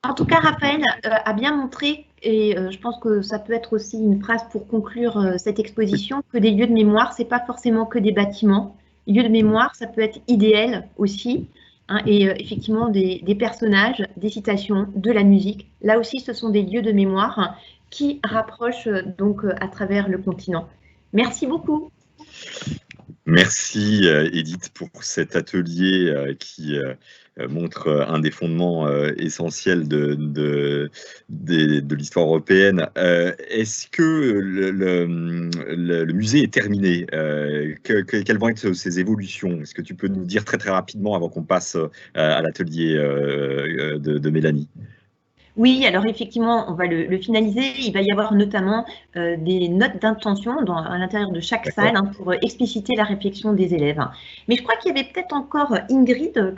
En tout cas, Raphaël a bien montré, et je pense que ça peut être aussi une phrase pour conclure cette exposition, que des lieux de mémoire, ce n'est pas forcément que des bâtiments. Les lieux de mémoire, ça peut être idéal aussi, hein, et effectivement des personnages, des citations, de la musique. Là aussi, ce sont des lieux de mémoire qui rapprochent donc à travers le continent. Merci beaucoup. Merci Edith pour cet atelier qui montre un des fondements essentiels de l'histoire européenne. Est-ce que le musée est terminé? Quelles vont être ses évolutions? Est-ce que tu peux nous dire très rapidement avant qu'on passe à l'atelier de Mélanie? Oui, alors effectivement, on va le finaliser. Il va y avoir notamment des notes d'intention à l'intérieur de chaque salle, hein, pour expliciter la réflexion des élèves. Mais je crois qu'il y avait peut-être encore Ingrid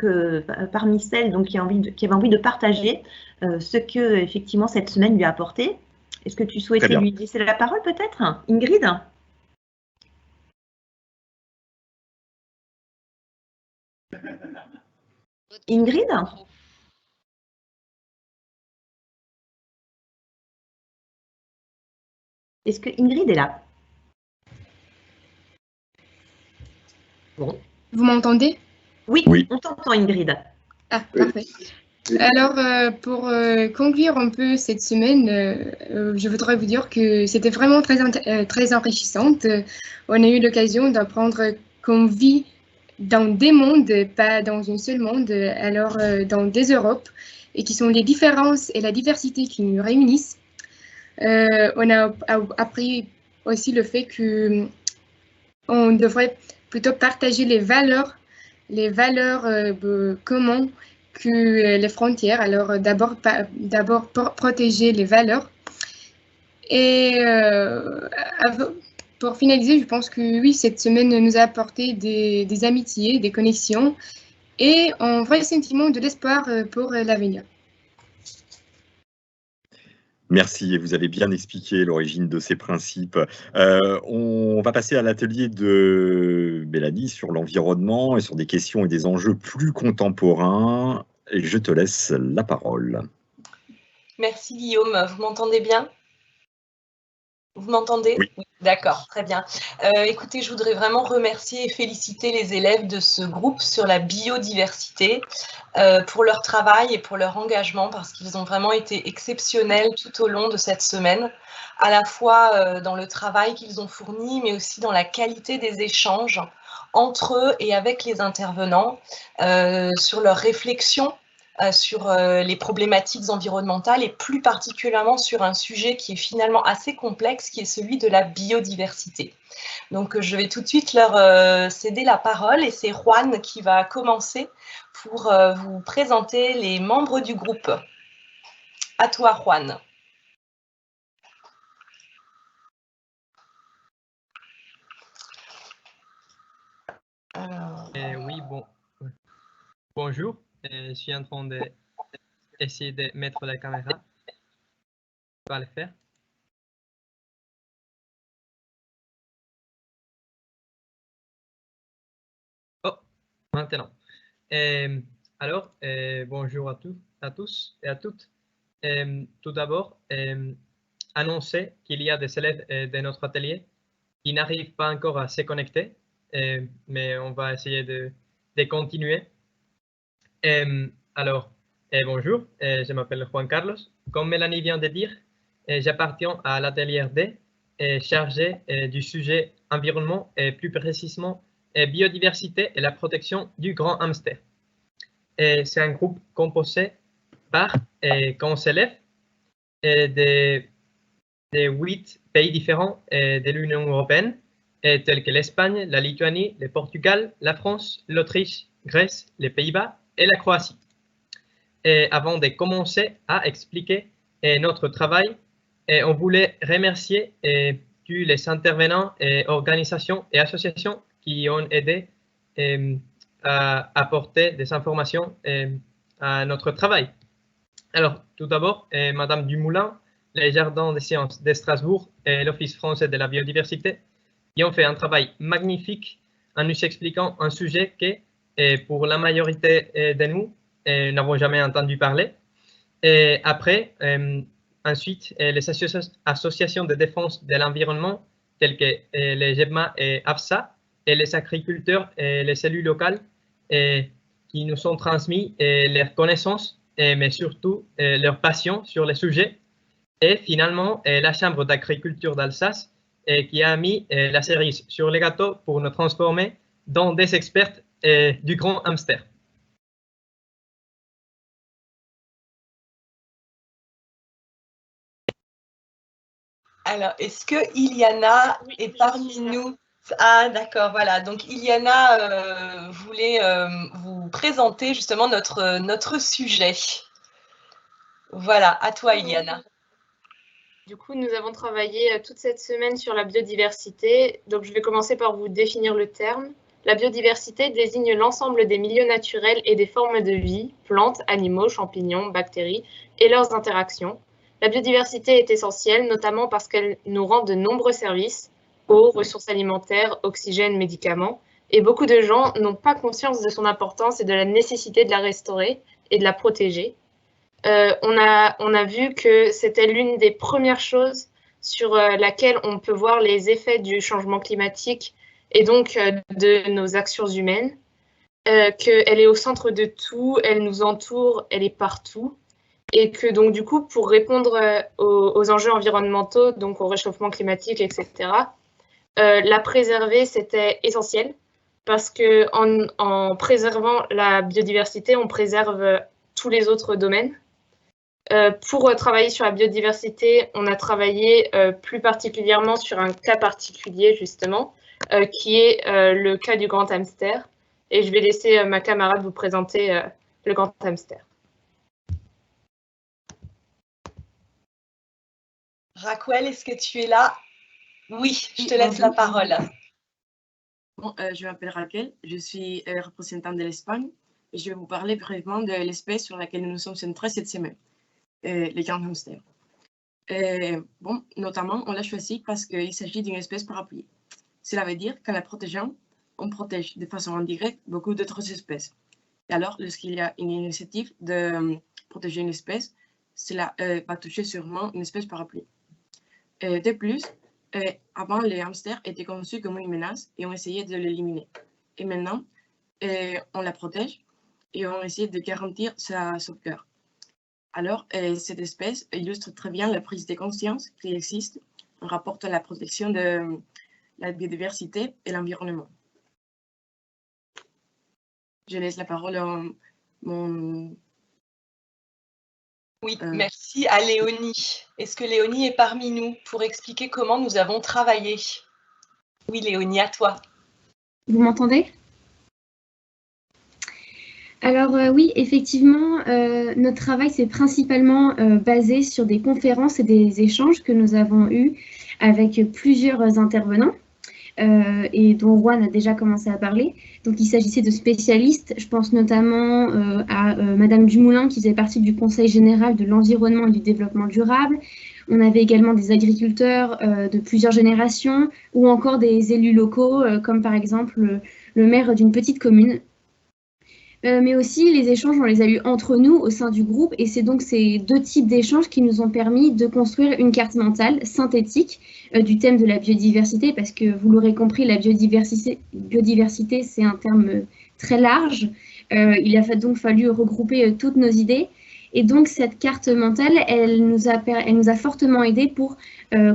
parmi celles donc, qui avait envie de partager ce que effectivement cette semaine lui a apporté. Est-ce que tu souhaitais lui laisser la parole peut-être, Ingrid? Ingrid? Est-ce que Ingrid est là? Bon. Vous m'entendez? Oui, on t'entend Ingrid. Ah, parfait. Alors, pour conclure un peu cette semaine, je voudrais vous dire que c'était vraiment très enrichissante. On a eu l'occasion d'apprendre qu'on vit dans des mondes, pas dans un seul monde, alors dans des Europes, et qui sont les différences et la diversité qui nous réunissent. On a appris aussi le fait qu'on devrait plutôt partager les valeurs communes que les frontières. Alors d'abord protéger les valeurs. Et pour finaliser, je pense que oui, cette semaine nous a apporté des amitiés, des connexions et un vrai sentiment de l'espoir pour l'avenir. Merci, et vous avez bien expliqué l'origine de ces principes. On va passer à l'atelier de Mélanie sur l'environnement et sur des questions et des enjeux plus contemporains. Et je te laisse la parole. Merci Guillaume, vous m'entendez bien? Vous m'entendez? Oui. D'accord, très bien. Écoutez, je voudrais vraiment remercier et féliciter les élèves de ce groupe sur la biodiversité pour leur travail et pour leur engagement, parce qu'ils ont vraiment été exceptionnels tout au long de cette semaine, à la fois dans le travail qu'ils ont fourni, mais aussi dans la qualité des échanges entre eux et avec les intervenants, sur leurs réflexions sur les problématiques environnementales et plus particulièrement sur un sujet qui est finalement assez complexe, qui est celui de la biodiversité. Donc je vais tout de suite leur céder la parole et c'est Juan qui va commencer pour vous présenter les membres du groupe. À toi Juan. Oui, bonjour. Je suis en train d'essayer de mettre la caméra. On va le faire. Oh, maintenant. Alors, bonjour à tous et à toutes. Tout d'abord, annoncer qu'il y a des élèves de notre atelier qui n'arrivent pas encore à se connecter, mais on va essayer de continuer. Alors, bonjour, je m'appelle Juan Carlos. Comme Mélanie vient de dire, j'appartiens à l'atelier D, chargé du sujet environnement et plus précisément biodiversité et la protection du grand hamster. C'est un groupe composé par 15 élèves de 8 pays différents de l'Union européenne, tels que l'Espagne, la Lituanie, le Portugal, la France, l'Autriche, Grèce, les Pays-Bas et la Croatie. Et avant de commencer à expliquer notre travail, on voulait remercier tous les intervenants, organisations et associations qui ont aidé à apporter des informations à notre travail. Alors, tout d'abord, Madame Dumoulin, les Jardins des sciences de Strasbourg et l'Office français de la biodiversité, qui ont fait un travail magnifique en nous expliquant un sujet que, pour la majorité de nous, n'avons jamais entendu parler. Et après, ensuite, les associations de défense de l'environnement, telles que les GEBMA et AFSA, et les agriculteurs et les élus locaux, qui nous ont transmis leurs connaissances, mais surtout leur passion sur le sujet. Et finalement, la Chambre d'agriculture d'Alsace, qui a mis la cerise sur le gâteau pour nous transformer dans des experts du grand hamster. Alors, est-ce que Iliana est parmi nous? Ah, d'accord, voilà. Donc, Iliana voulait vous présenter justement notre sujet. Voilà, à toi, Iliana. Du coup, nous avons travaillé toute cette semaine sur la biodiversité. Donc, je vais commencer par vous définir le terme. La biodiversité désigne l'ensemble des milieux naturels et des formes de vie, plantes, animaux, champignons, bactéries et leurs interactions. La biodiversité est essentielle, notamment parce qu'elle nous rend de nombreux services, eau, ressources alimentaires, oxygène, médicaments. Et beaucoup de gens n'ont pas conscience de son importance et de la nécessité de la restaurer et de la protéger. On a vu que c'était l'une des premières choses sur laquelle on peut voir les effets du changement climatique et donc de nos actions humaines, qu'elle est au centre de tout, elle nous entoure, elle est partout, et que donc du coup, pour répondre aux enjeux environnementaux, donc au réchauffement climatique, etc., la préserver, c'était essentiel, parce qu'en préservant la biodiversité, on préserve tous les autres domaines. Pour travailler sur la biodiversité, on a travaillé plus particulièrement sur un cas particulier, justement, qui est le cas du grand hamster. Et je vais laisser ma camarade vous présenter le grand hamster. Raquel, est-ce que tu es là? Oui, je te laisse la parole. Bon, je m'appelle Raquel, je suis représentante de l'Espagne et je vais vous parler brièvement de l'espèce sur laquelle nous nous sommes centrés cette semaine. Les grands hamsters. Bon, notamment, on l'a choisi parce qu'il s'agit d'une espèce parapluie. Cela veut dire qu'en la protégeant, on protège de façon indirecte beaucoup d'autres espèces. Et alors, lorsqu'il y a une initiative de protéger une espèce, cela va toucher sûrement une espèce parapluie. De plus, avant, les hamsters étaient conçus comme une menace et on essayait de l'éliminer. Et maintenant, on la protège et on essaie de garantir sa sauvegarde. Alors, cette espèce illustre très bien la prise de conscience qui existe en rapport à la protection de la biodiversité et l'environnement. Je laisse la parole à mon... Oui, merci à Léonie. Est-ce que Léonie est parmi nous pour expliquer comment nous avons travaillé? Oui, Léonie, à toi. Vous m'entendez? Alors oui, effectivement, notre travail s'est principalement basé sur des conférences et des échanges que nous avons eus avec plusieurs intervenants et dont Juan a déjà commencé à parler. Donc il s'agissait de spécialistes, je pense notamment à Madame Dumoulin qui faisait partie du Conseil général de l'environnement et du développement durable. On avait également des agriculteurs de plusieurs générations ou encore des élus locaux comme par exemple le maire d'une petite commune. Mais aussi, les échanges, on les a eus entre nous au sein du groupe et c'est donc ces deux types d'échanges qui nous ont permis de construire une carte mentale synthétique du thème de la biodiversité parce que vous l'aurez compris, la biodiversité c'est un terme très large. Il a donc fallu regrouper toutes nos idées et donc cette carte mentale, elle nous a fortement aidé pour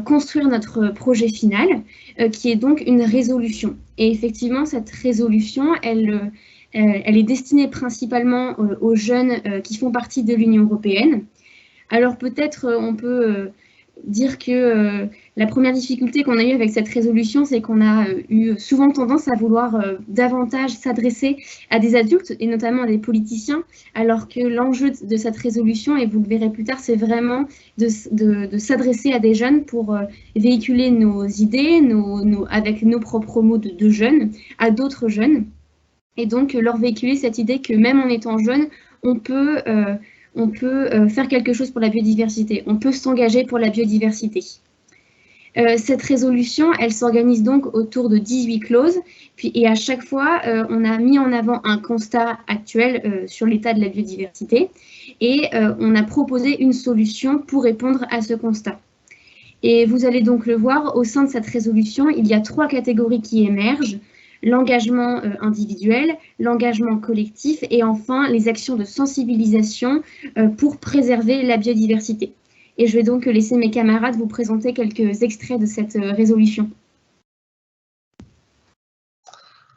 construire notre projet final qui est donc une résolution. Et effectivement, cette résolution, elle est destinée principalement aux jeunes qui font partie de l'Union européenne. Alors peut-être on peut dire que la première difficulté qu'on a eue avec cette résolution, c'est qu'on a eu souvent tendance à vouloir davantage s'adresser à des adultes et notamment à des politiciens, alors que l'enjeu de cette résolution, et vous le verrez plus tard, c'est vraiment de s'adresser à des jeunes pour véhiculer nos idées, avec nos propres mots de jeunes, à d'autres jeunes. Et donc, leur véhiculer cette idée que même en étant jeune, on peut faire quelque chose pour la biodiversité. On peut s'engager pour la biodiversité. Cette résolution, elle s'organise donc autour de 18 clauses. Et à chaque fois, on a mis en avant un constat actuel sur l'état de la biodiversité. Et on a proposé une solution pour répondre à ce constat. Et vous allez donc le voir, au sein de cette résolution, il y a 3 catégories qui émergent. L'engagement individuel, l'engagement collectif et enfin les actions de sensibilisation pour préserver la biodiversité. Et je vais donc laisser mes camarades vous présenter quelques extraits de cette résolution.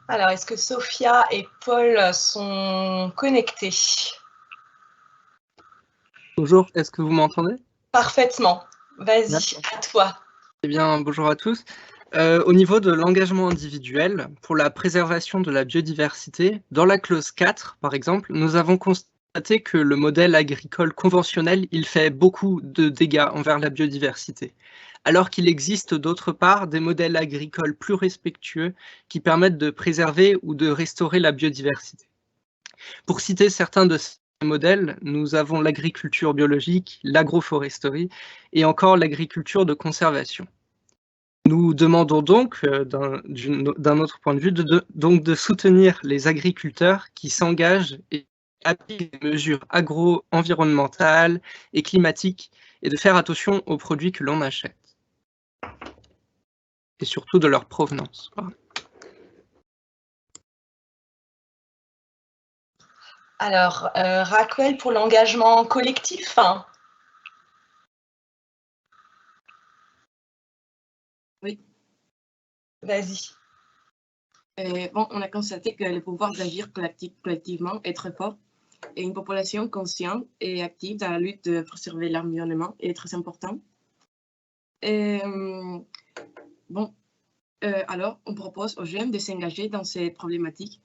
Alors, est-ce que Sophia et Paul sont connectés? Bonjour, est-ce que vous m'entendez? Parfaitement. Vas-y, à toi. Eh bien, bonjour à tous. Au niveau de l'engagement individuel pour la préservation de la biodiversité, dans la clause 4, par exemple, nous avons constaté que le modèle agricole conventionnel, il fait beaucoup de dégâts envers la biodiversité, alors qu'il existe d'autre part des modèles agricoles plus respectueux qui permettent de préserver ou de restaurer la biodiversité. Pour citer certains de ces modèles, nous avons l'agriculture biologique, l'agroforesterie et encore l'agriculture de conservation. Nous demandons donc, d'un autre point de vue, de soutenir les agriculteurs qui s'engagent et appliquent des mesures agro-environnementales et climatiques et de faire attention aux produits que l'on achète. Et surtout de leur provenance. Alors, Raquel, pour l'engagement collectif, Oui. Vas-y. Bon, on a constaté que le pouvoir d'agir collectivement est très fort et une population consciente et active dans la lutte de préserver l'environnement est très important. Alors, on propose aux jeunes de s'engager dans ces problématiques.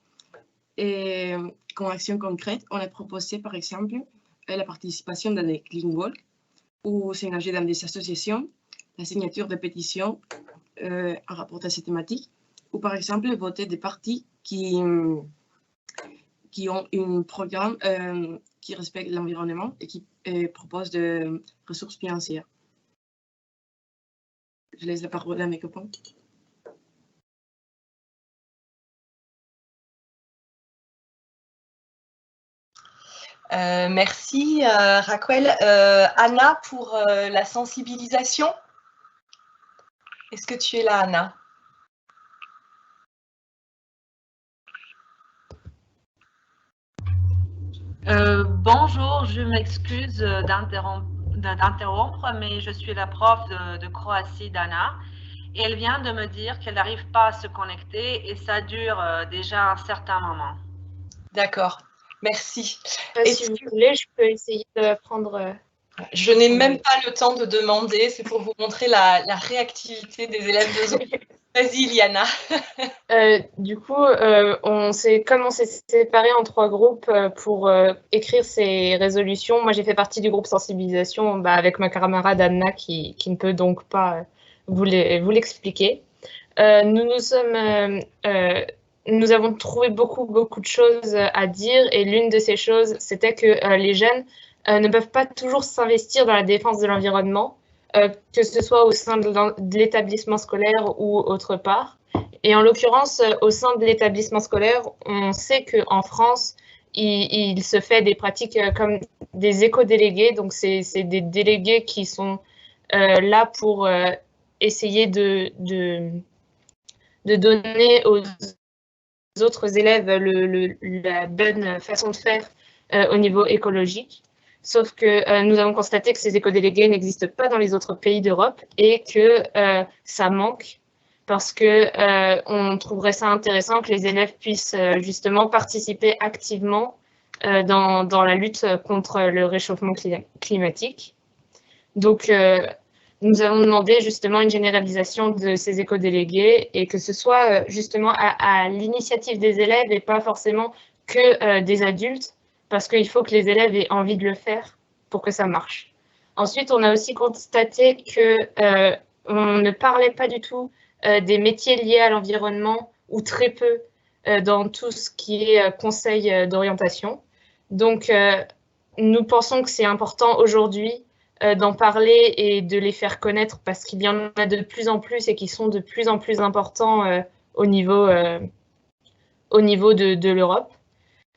Et comme action concrète, on a proposé par exemple la participation dans des clean walks ou s'engager dans des associations, la signature de pétitions en rapport à ces thématiques, ou par exemple voter des partis qui ont un programme qui respecte l'environnement et qui propose des ressources financières. Je laisse la parole à mes copains. Merci Raquel. Anna pour la sensibilisation. Est-ce que tu es là, Anna? Bonjour, je m'excuse d'interrompre, mais je suis la prof de Croatie d'Anna. Et elle vient de me dire qu'elle n'arrive pas à se connecter et ça dure déjà un certain moment. D'accord, merci. Si vous voulez, je peux essayer de prendre... Je n'ai même pas le temps de demander, c'est pour vous montrer la réactivité des élèves de zone. Vas-y, Liana. Du coup, on s'est séparés en 3 groupes pour écrire ces résolutions. Moi, j'ai fait partie du groupe sensibilisation avec ma camarade Anna qui ne peut donc pas vous l'expliquer. Nous avons trouvé beaucoup de choses à dire et l'une de ces choses, c'était que les jeunes ne peuvent pas toujours s'investir dans la défense de l'environnement, que ce soit au sein de l'établissement scolaire ou autre part. Et en l'occurrence, au sein de l'établissement scolaire, on sait qu'en France, il se fait des pratiques comme des éco-délégués. Donc, c'est des délégués qui sont là pour essayer de donner aux autres élèves la bonne façon de faire au niveau écologique. Sauf que nous avons constaté que ces éco-délégués n'existent pas dans les autres pays d'Europe et que ça manque parce qu'on trouverait ça intéressant que les élèves puissent justement participer activement dans la lutte contre le réchauffement climatique. Donc, nous avons demandé justement une généralisation de ces éco-délégués et que ce soit justement à l'initiative des élèves et pas forcément que des adultes, parce qu'il faut que les élèves aient envie de le faire pour que ça marche. Ensuite, on a aussi constaté qu'on ne parlait pas du tout des métiers liés à l'environnement, ou très peu dans tout ce qui est conseil d'orientation. Donc, nous pensons que c'est important aujourd'hui d'en parler et de les faire connaître parce qu'il y en a de plus en plus et qui sont de plus en plus importants au niveau de l'Europe.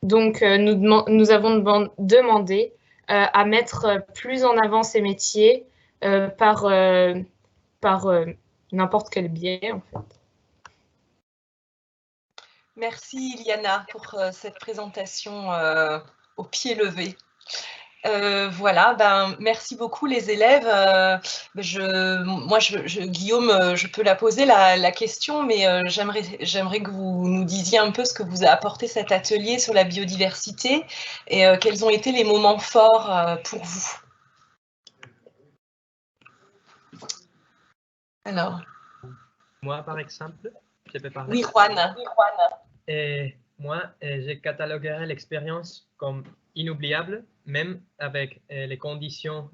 Donc, nous avons demandé à mettre plus en avant ces métiers par n'importe quel biais, en fait. Merci, Iliana, pour cette présentation au pied levé. Voilà, merci beaucoup les élèves. Guillaume, je peux la poser la question, mais j'aimerais que vous nous disiez un peu ce que vous a apporté cet atelier sur la biodiversité et quels ont été les moments forts pour vous. Alors. Moi, par exemple, je peux parler. Oui, Juan. Et moi, j'ai catalogué l'expérience comme inoubliable, même avec les conditions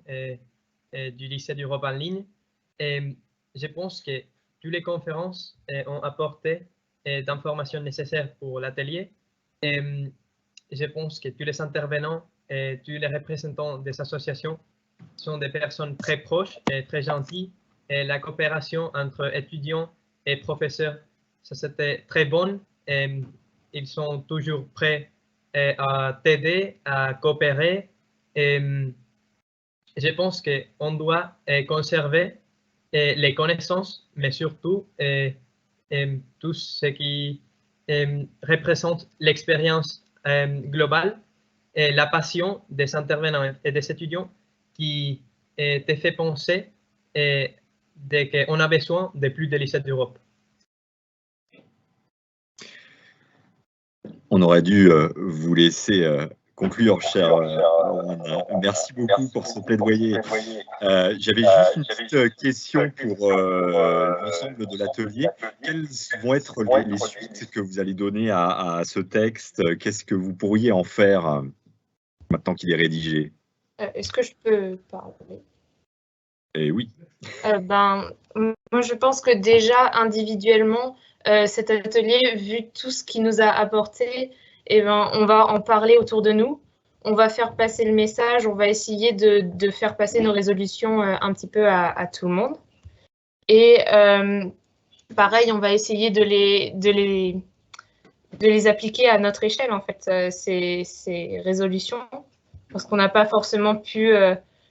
du lycée d'Europe en ligne. Et je pense que toutes les conférences ont apporté d'informations nécessaires pour l'atelier. Et je pense que tous les intervenants et tous les représentants des associations sont des personnes très proches et très gentilles. Et la coopération entre étudiants et professeurs, ça c'était très bonne. Et ils sont toujours prêts à t'aider, à coopérer. Et je pense qu'on doit conserver les connaissances, mais surtout tout ce qui représente l'expérience globale et la passion des intervenants et des étudiants qui te fait penser qu'on a besoin de plus de lycées d'Europe. On aurait dû vous laisser conclure, cher Laurent. Merci beaucoup pour ce plaidoyer. J'avais juste une petite question pour l'ensemble de l'atelier. Quelles vont être les suites que vous allez donner à ce texte? Qu'est-ce que vous pourriez en faire maintenant qu'il est rédigé? Est-ce que je peux parler? Oui. Moi, je pense que déjà, individuellement, cet atelier, vu tout ce qu'il nous a apporté, on va en parler autour de nous. On va faire passer le message, on va essayer de faire passer nos résolutions un petit peu à tout le monde. Et pareil, on va essayer de les appliquer à notre échelle, en fait, ces résolutions, parce qu'on n'a pas forcément pu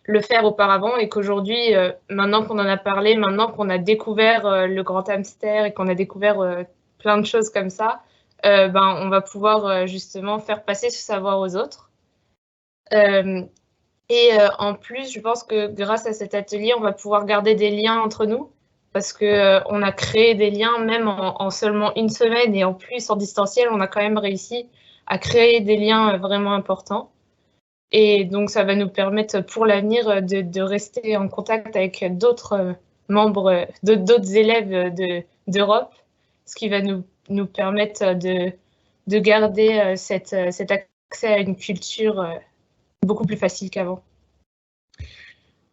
le faire auparavant et qu'aujourd'hui, maintenant qu'on en a parlé, maintenant qu'on a découvert le grand hamster et qu'on a découvert plein de choses comme ça, on va pouvoir justement faire passer ce savoir aux autres. En plus, je pense que grâce à cet atelier, on va pouvoir garder des liens entre nous parce qu'on a créé des liens même en seulement une semaine et en plus en distanciel, on a quand même réussi à créer des liens vraiment importants. Et donc, ça va nous permettre pour l'avenir de rester en contact avec d'autres membres, d'autres élèves d'Europe, ce qui va nous permettre de garder cet accès à une culture beaucoup plus facile qu'avant.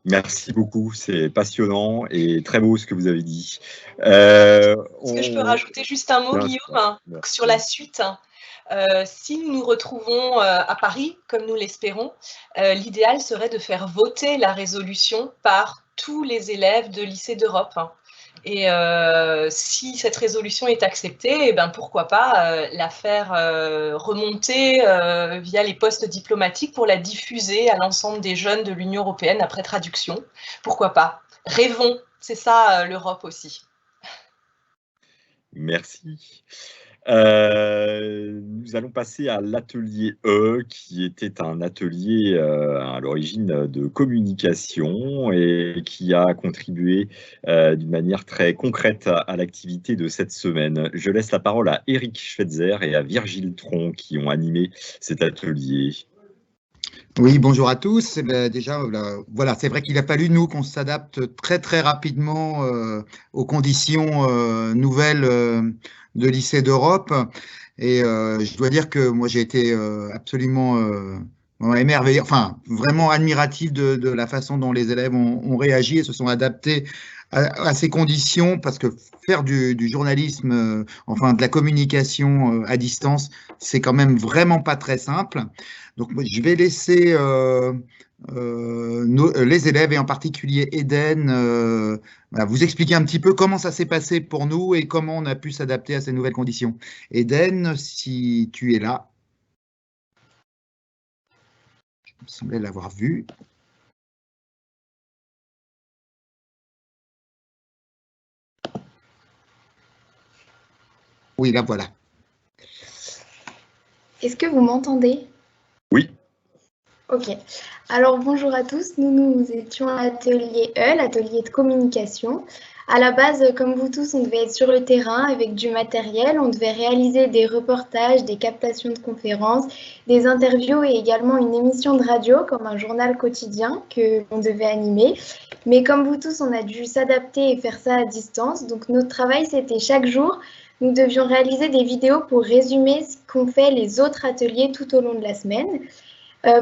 Merci beaucoup, c'est passionnant et très beau ce que vous avez dit. Est-ce que je peux rajouter juste un mot, Guillaume, sur la suite? Si nous nous retrouvons à Paris, comme nous l'espérons, l'idéal serait de faire voter la résolution par tous les élèves de lycée d'Europe. Et si cette résolution est acceptée, pourquoi pas la faire remonter via les postes diplomatiques pour la diffuser à l'ensemble des jeunes de l'Union européenne après traduction. Pourquoi pas? Rêvons, c'est ça l'Europe aussi. Merci. Nous allons passer à l'atelier E, qui était un atelier à l'origine de communication et qui a contribué d'une manière très concrète à l'activité de cette semaine. Je laisse la parole à Eric Schweitzer et à Virgile Tron qui ont animé cet atelier. Oui, bonjour à tous. Déjà, voilà, c'est vrai qu'il a fallu, nous, qu'on s'adapte très, très rapidement aux conditions nouvelles de lycée d'Europe. Et je dois dire que moi, j'ai été absolument émerveillé, enfin, vraiment admiratif de la façon dont les élèves ont réagi et se sont adaptés à ces conditions, parce que faire du journalisme, enfin de la communication à distance, c'est quand même vraiment pas très simple. Donc, je vais laisser les élèves, et en particulier Eden, vous expliquer un petit peu comment ça s'est passé pour nous et comment on a pu s'adapter à ces nouvelles conditions. Eden, si tu es là. Je me semblais l'avoir vu. Oui, là, voilà. Est-ce que vous m'entendez? Oui. Ok. Alors, bonjour à tous. Nous étions à l'atelier E, l'atelier de communication. À la base, comme vous tous, on devait être sur le terrain avec du matériel. On devait réaliser des reportages, des captations de conférences, des interviews et également une émission de radio comme un journal quotidien que l'on devait animer. Mais comme vous tous, on a dû s'adapter et faire ça à distance. Donc, notre travail, c'était chaque jour, nous devions réaliser des vidéos pour résumer ce qu'ont fait les autres ateliers tout au long de la semaine.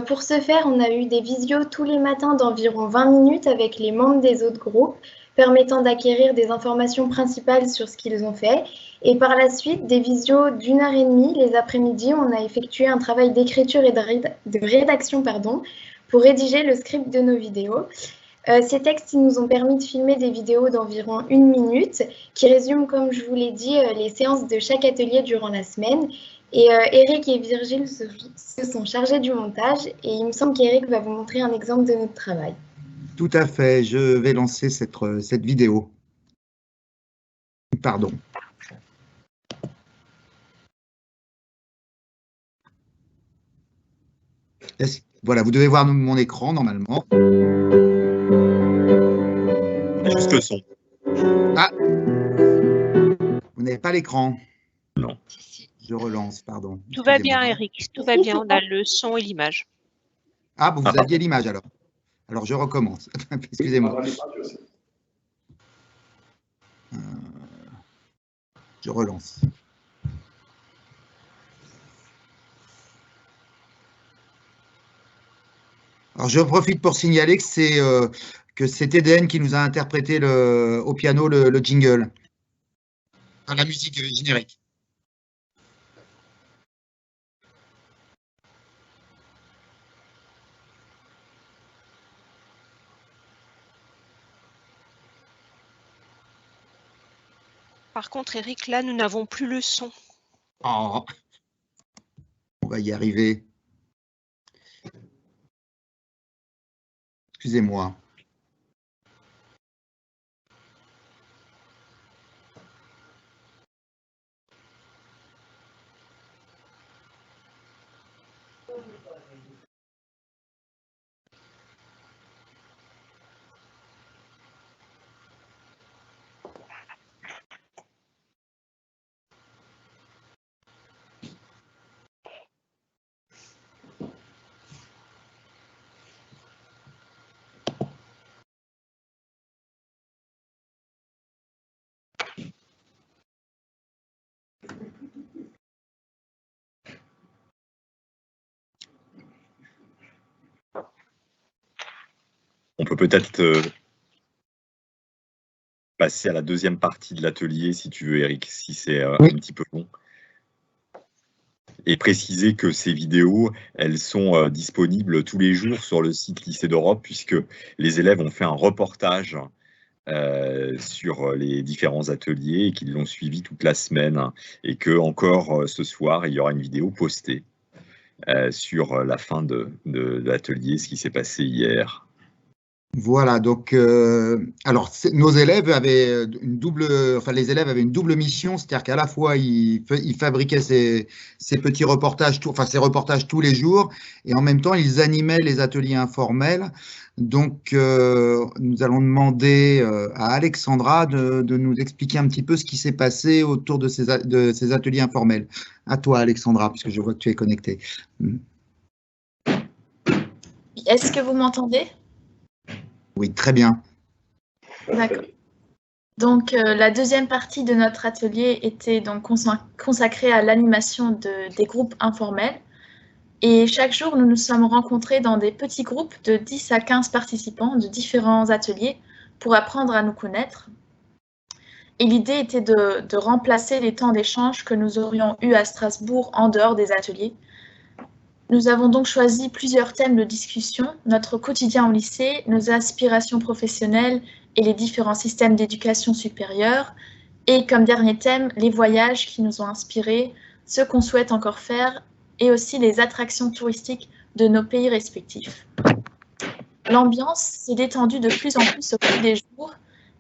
Pour ce faire, on a eu des visios tous les matins d'environ 20 minutes avec les membres des autres groupes, permettant d'acquérir des informations principales sur ce qu'ils ont fait. Et par la suite, des visios d'1 heure et demie les après-midi, on a effectué un travail d'écriture et de rédaction pour rédiger le script de nos vidéos. Ces textes nous ont permis de filmer des vidéos d'environ 1 minute qui résument, comme je vous l'ai dit, les séances de chaque atelier durant la semaine. Et Eric et Virgile se sont chargés du montage et il me semble qu'Eric va vous montrer un exemple de notre travail. Tout à fait, je vais lancer cette vidéo. Pardon. Voilà, vous devez voir mon écran normalement. Juste le son. Ah, vous n'avez pas l'écran? Non. Je relance, pardon. Tout va bien, Eric, tout va bien, on a le son et l'image. Ah, bon, vous aviez l'image alors. Alors, je recommence. Excusez-moi. Je relance. Alors, je profite pour signaler que c'est Eden qui nous a interprété au piano le jingle. Enfin, la musique générique. Par contre, Eric, là, nous n'avons plus le son. Oh, on va y arriver. Excusez-moi. On peut peut-être passer à la deuxième partie de l'atelier, si tu veux, Eric, si c'est un petit peu long. Et préciser que ces vidéos, elles sont disponibles tous les jours sur le site Lycée d'Europe, puisque les élèves ont fait un reportage sur les différents ateliers et qu'ils l'ont suivi toute la semaine, et que encore ce soir, il y aura une vidéo postée sur la fin de l'atelier, ce qui s'est passé hier. Voilà, donc, alors, nos élèves avaient une double, enfin, les élèves avaient une double mission, c'est-à-dire qu'à la fois, ils fabriquaient ces petits reportages, ces reportages tous les jours, et en même temps, ils animaient les ateliers informels. Donc, nous allons demander à Alexandra de nous expliquer un petit peu ce qui s'est passé autour de ces ateliers informels. À toi, Alexandra, puisque je vois que tu es connectée. Est-ce que vous m'entendez ? Oui, très bien. D'accord. Donc, la deuxième partie de notre atelier était donc consacrée à l'animation des groupes informels. Et chaque jour, nous nous sommes rencontrés dans des petits groupes de 10 à 15 participants de différents ateliers pour apprendre à nous connaître. Et l'idée était de remplacer les temps d'échange que nous aurions eus à Strasbourg en dehors des ateliers. Nous avons donc choisi plusieurs thèmes de discussion, notre quotidien au lycée, nos aspirations professionnelles et les différents systèmes d'éducation supérieure, et comme dernier thème, les voyages qui nous ont inspirés, ce qu'on souhaite encore faire, et aussi les attractions touristiques de nos pays respectifs. L'ambiance s'est détendue de plus en plus au fil des jours,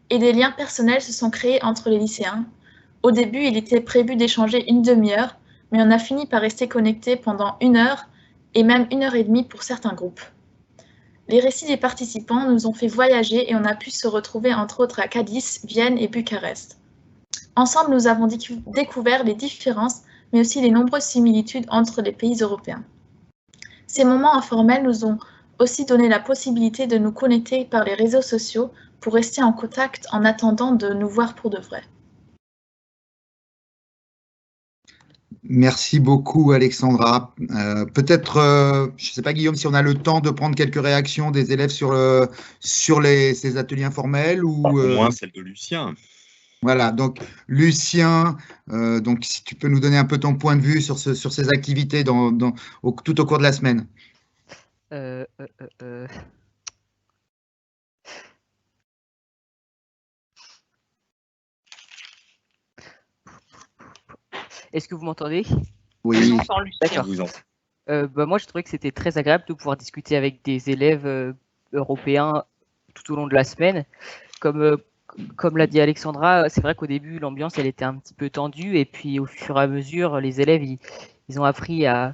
et des liens personnels se sont créés entre les lycéens. Au début, il était prévu d'échanger une demi-heure, mais on a fini par rester connectés pendant 1 heure, et même 1h30 pour certains groupes. Les récits des participants nous ont fait voyager et on a pu se retrouver entre autres à Cadiz, Vienne et Bucarest. Ensemble, nous avons découvert les différences, mais aussi les nombreuses similitudes entre les pays européens. Ces moments informels nous ont aussi donné la possibilité de nous connecter par les réseaux sociaux pour rester en contact en attendant de nous voir pour de vrai. Merci beaucoup, Alexandra. Peut-être, je ne sais pas, Guillaume, si on a le temps de prendre quelques réactions des élèves sur ces ateliers informels ou au moins celle de Lucien. Voilà, donc Lucien, donc si tu peux nous donner un peu ton point de vue sur ces activités tout au cours de la semaine. Est-ce que vous m'entendez? Oui. D'accord. Moi, je trouvais que c'était très agréable de pouvoir discuter avec des élèves européens tout au long de la semaine. Comme l'a dit Alexandra, c'est vrai qu'au début, l'ambiance, elle était un petit peu tendue. Et puis, au fur et à mesure, les élèves, ils ont appris à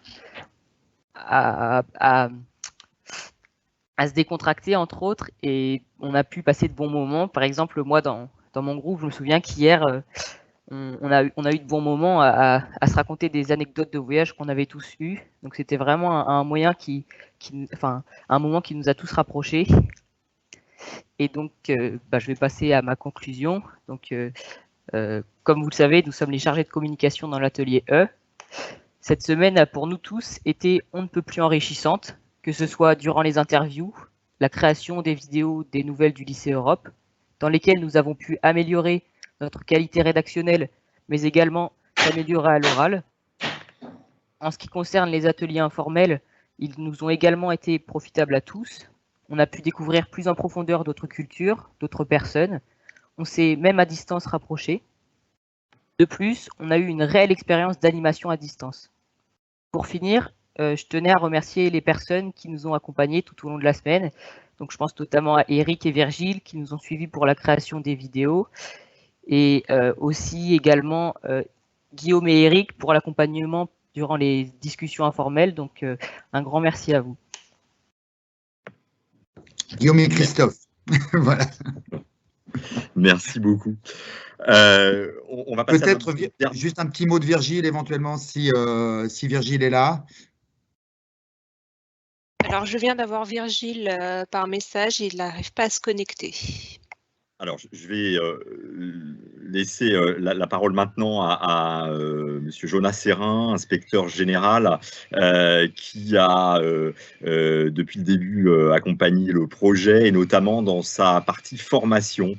se décontracter, entre autres. Et on a pu passer de bons moments. Par exemple, moi, dans mon groupe, je me souviens qu'hier, on a eu de bons moments à se raconter des anecdotes de voyage qu'on avait tous eues. Donc c'était vraiment un moyen un moment qui nous a tous rapprochés. Et donc, je vais passer à ma conclusion. Donc, comme vous le savez, nous sommes les chargés de communication dans l'atelier E. Cette semaine a pour nous tous été on ne peut plus enrichissante, que ce soit durant les interviews, la création des vidéos des nouvelles du lycée Europe, dans lesquelles nous avons pu améliorer notre qualité rédactionnelle, mais également s'améliorer à l'oral. En ce qui concerne les ateliers informels, ils nous ont également été profitables à tous. On a pu découvrir plus en profondeur d'autres cultures, d'autres personnes. On s'est même à distance rapprochés. De plus, on a eu une réelle expérience d'animation à distance. Pour finir, je tenais à remercier les personnes qui nous ont accompagnés tout au long de la semaine. Donc, je pense notamment à Eric et Virgile qui nous ont suivis pour la création des vidéos et aussi également Guillaume et Eric pour l'accompagnement durant les discussions informelles. Donc, un grand merci à vous. Guillaume et Christophe. Voilà. Merci beaucoup. On va passer peut-être juste un petit mot de Virgile éventuellement si Virgile est là. Alors, je viens d'avoir Virgile par message et il n'arrive pas à se connecter. Alors, je vais laisser la parole maintenant à Monsieur Jonas Serrin, inspecteur général, qui a depuis le début accompagné le projet et notamment dans sa partie formation.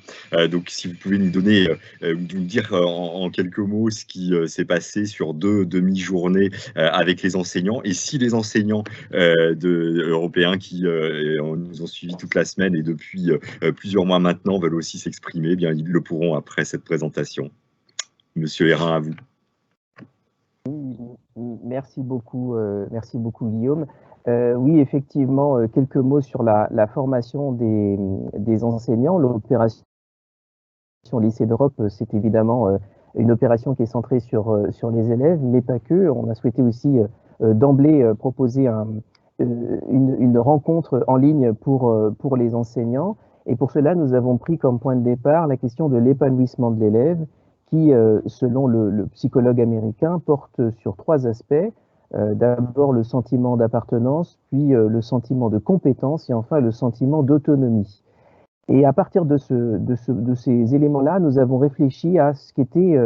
Donc, si vous pouvez nous donner, nous dire en quelques mots ce qui s'est passé sur 2 demi-journées avec les enseignants et si les enseignants européens qui nous ont suivis toute la semaine et depuis plusieurs mois maintenant veulent aussi s'exprimer, bien ils le pourront après cette présentation. Monsieur Hérin, à vous. Merci beaucoup Guillaume. Oui, effectivement, quelques mots sur la formation des enseignants. L'opération Lycée d'Europe, c'est évidemment une opération qui est centrée sur les élèves, mais pas que. On a souhaité aussi d'emblée proposer une rencontre en ligne pour les enseignants. Et pour cela, nous avons pris comme point de départ la question de l'épanouissement de l'élève qui, selon le psychologue américain, porte sur 3 aspects. D'abord le sentiment d'appartenance, puis le sentiment de compétence et enfin le sentiment d'autonomie. Et à partir de ces éléments-là, nous avons réfléchi à ce qu'était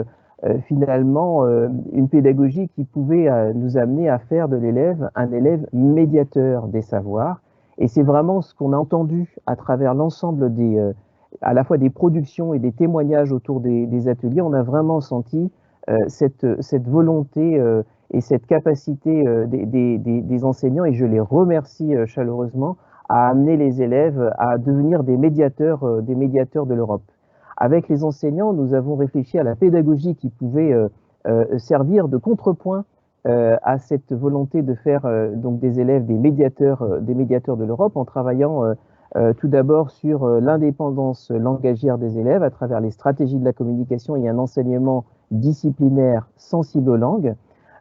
finalement une pédagogie qui pouvait nous amener à faire de l'élève un élève médiateur des savoirs. Et c'est vraiment ce qu'on a entendu à travers l'ensemble à la fois des productions et des témoignages autour des ateliers. On a vraiment senti cette volonté et cette capacité des enseignants, et je les remercie chaleureusement, à amener les élèves à devenir des médiateurs de l'Europe. Avec les enseignants, nous avons réfléchi à la pédagogie qui pouvait servir de contrepoint à cette volonté de faire donc des élèves des médiateurs de l'Europe, en travaillant tout d'abord sur l'indépendance langagière des élèves à travers les stratégies de la communication et un enseignement disciplinaire sensible aux langues.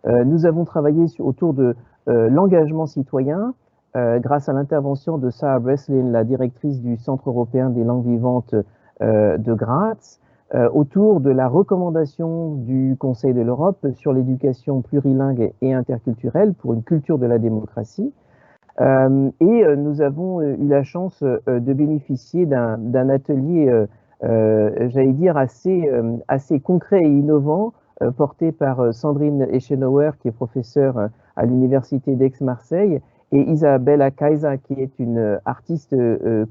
Nous avons travaillé autour de l'engagement citoyen grâce à l'intervention de Sarah Breslin, la directrice du Centre européen des langues vivantes de Graz, autour de la recommandation du Conseil de l'Europe sur l'éducation plurilingue et interculturelle pour une culture de la démocratie. Nous avons eu la chance de bénéficier d'un atelier, j'allais dire, assez concret et innovant, porté par Sandrine Eschenauer, qui est professeure à l'Université d'Aix-Marseille, et Isabella Kaiser, qui est une artiste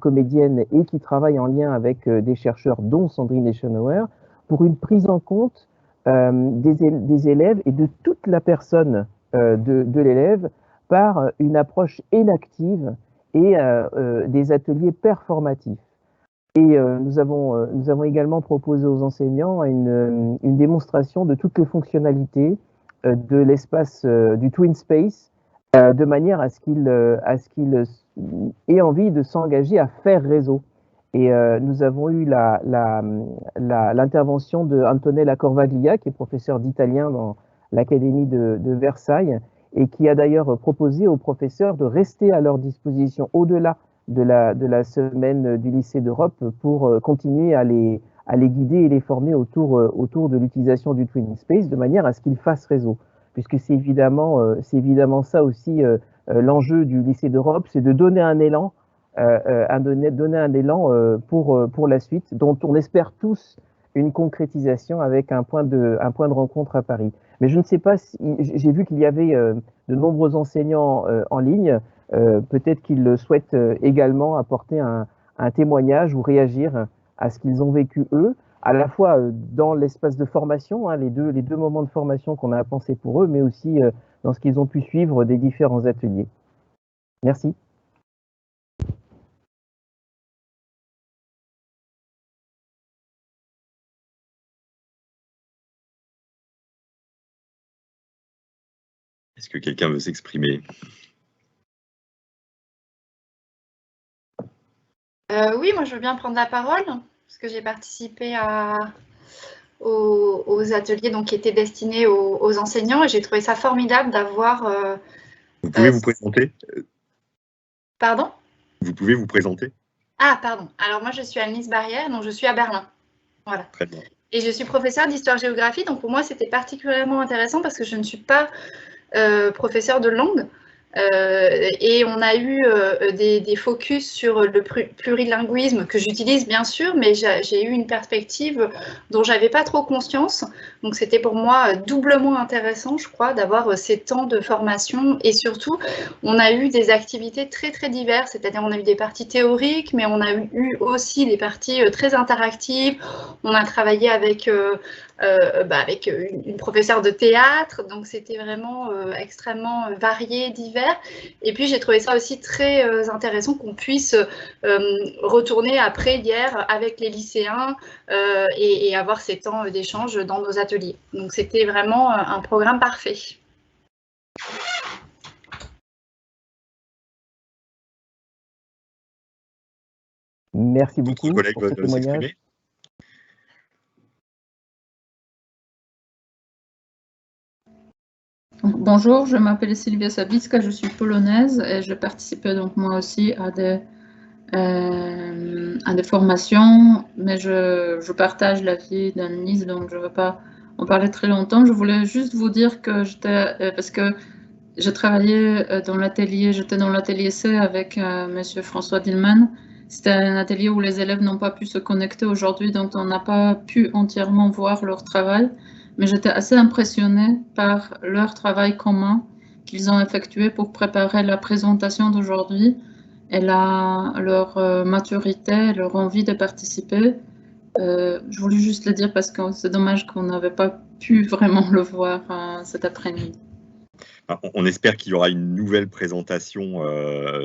comédienne et qui travaille en lien avec des chercheurs, dont Sandrine Eschenauer, pour une prise en compte des élèves et de toute la personne de l'élève par une approche énactive et des ateliers performatifs. Et nous avons également proposé aux enseignants une démonstration de toutes les fonctionnalités de l'espace du Twin Space, de manière à ce qu'ils aient envie de s'engager à faire réseau. Et nous avons eu l'intervention de Antonella Corvaglia, qui est professeur d'italien dans l'Académie de Versailles, et qui a d'ailleurs proposé aux professeurs de rester à leur disposition au-delà de la semaine du lycée d'Europe pour continuer à les guider et les former autour de l'utilisation du Twin Space, de manière à ce qu'ils fassent réseau. Puisque c'est évidemment ça aussi l'enjeu du lycée d'Europe, c'est de donner un élan, pour la suite, dont on espère tous une concrétisation avec un point de rencontre à Paris. Mais je ne sais pas si j'ai vu qu'il y avait de nombreux enseignants en ligne. Peut-être qu'ils souhaitent également apporter un témoignage ou réagir à ce qu'ils ont vécu eux, à la fois dans l'espace de formation, les deux moments de formation qu'on a pensé pour eux, mais aussi dans ce qu'ils ont pu suivre des différents ateliers. Merci. Est-ce que quelqu'un veut s'exprimer? Oui, moi je veux bien prendre la parole parce que j'ai participé aux ateliers donc, qui étaient destinés aux enseignants et j'ai trouvé ça formidable d'avoir... Vous pouvez vous présenter? Pardon? Vous pouvez vous présenter? Ah, pardon. Alors moi je suis Annelise Barrière, donc je suis à Berlin. Voilà. Très bien. Et je suis professeure d'histoire-géographie, donc pour moi c'était particulièrement intéressant parce que je ne suis pas professeure de langue. Et on a eu des focus sur le plurilinguisme que j'utilise bien sûr, mais j'ai eu une perspective dont j'avais pas trop conscience. Donc c'était pour moi doublement intéressant, je crois, d'avoir ces temps de formation. Et surtout, on a eu des activités très très diverses, c'est-à-dire on a eu des parties théoriques, mais on a eu aussi des parties très interactives. On a travaillé avec une professeure de théâtre, donc c'était vraiment extrêmement varié, divers. Et puis j'ai trouvé ça aussi très intéressant qu'on puisse retourner après hier avec les lycéens et avoir ces temps d'échange dans nos ateliers. Donc c'était vraiment un programme parfait. Merci beaucoup pour ce témoignage. Bonjour, je m'appelle Sylvia Sabicka, je suis polonaise et je participais donc moi aussi à des formations, mais je partage l'avis d'Annelise, donc je ne veux pas en parler très longtemps. Je voulais juste vous dire que parce que j'ai travaillé j'étais dans l'atelier C avec Monsieur François Dillman. C'était un atelier où les élèves n'ont pas pu se connecter aujourd'hui, donc on n'a pas pu entièrement voir leur travail. Mais j'étais assez impressionnée par leur travail commun qu'ils ont effectué pour préparer la présentation d'aujourd'hui et leur maturité, leur envie de participer. Je voulais juste le dire parce que c'est dommage qu'on n'avait pas pu vraiment le voir cet après-midi. On espère qu'il y aura une nouvelle présentation,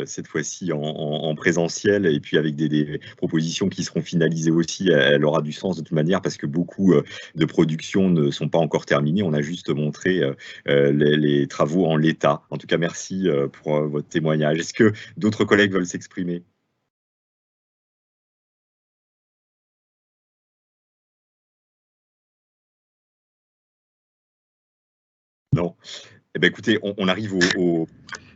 cette fois-ci en présentiel, et puis avec des propositions qui seront finalisées aussi. Elle aura du sens de toute manière, parce que beaucoup de productions ne sont pas encore terminées. On a juste montré les travaux en l'état. En tout cas, merci pour votre témoignage. Est-ce que d'autres collègues veulent s'exprimer ? Non. Eh bien, écoutez, on arrive au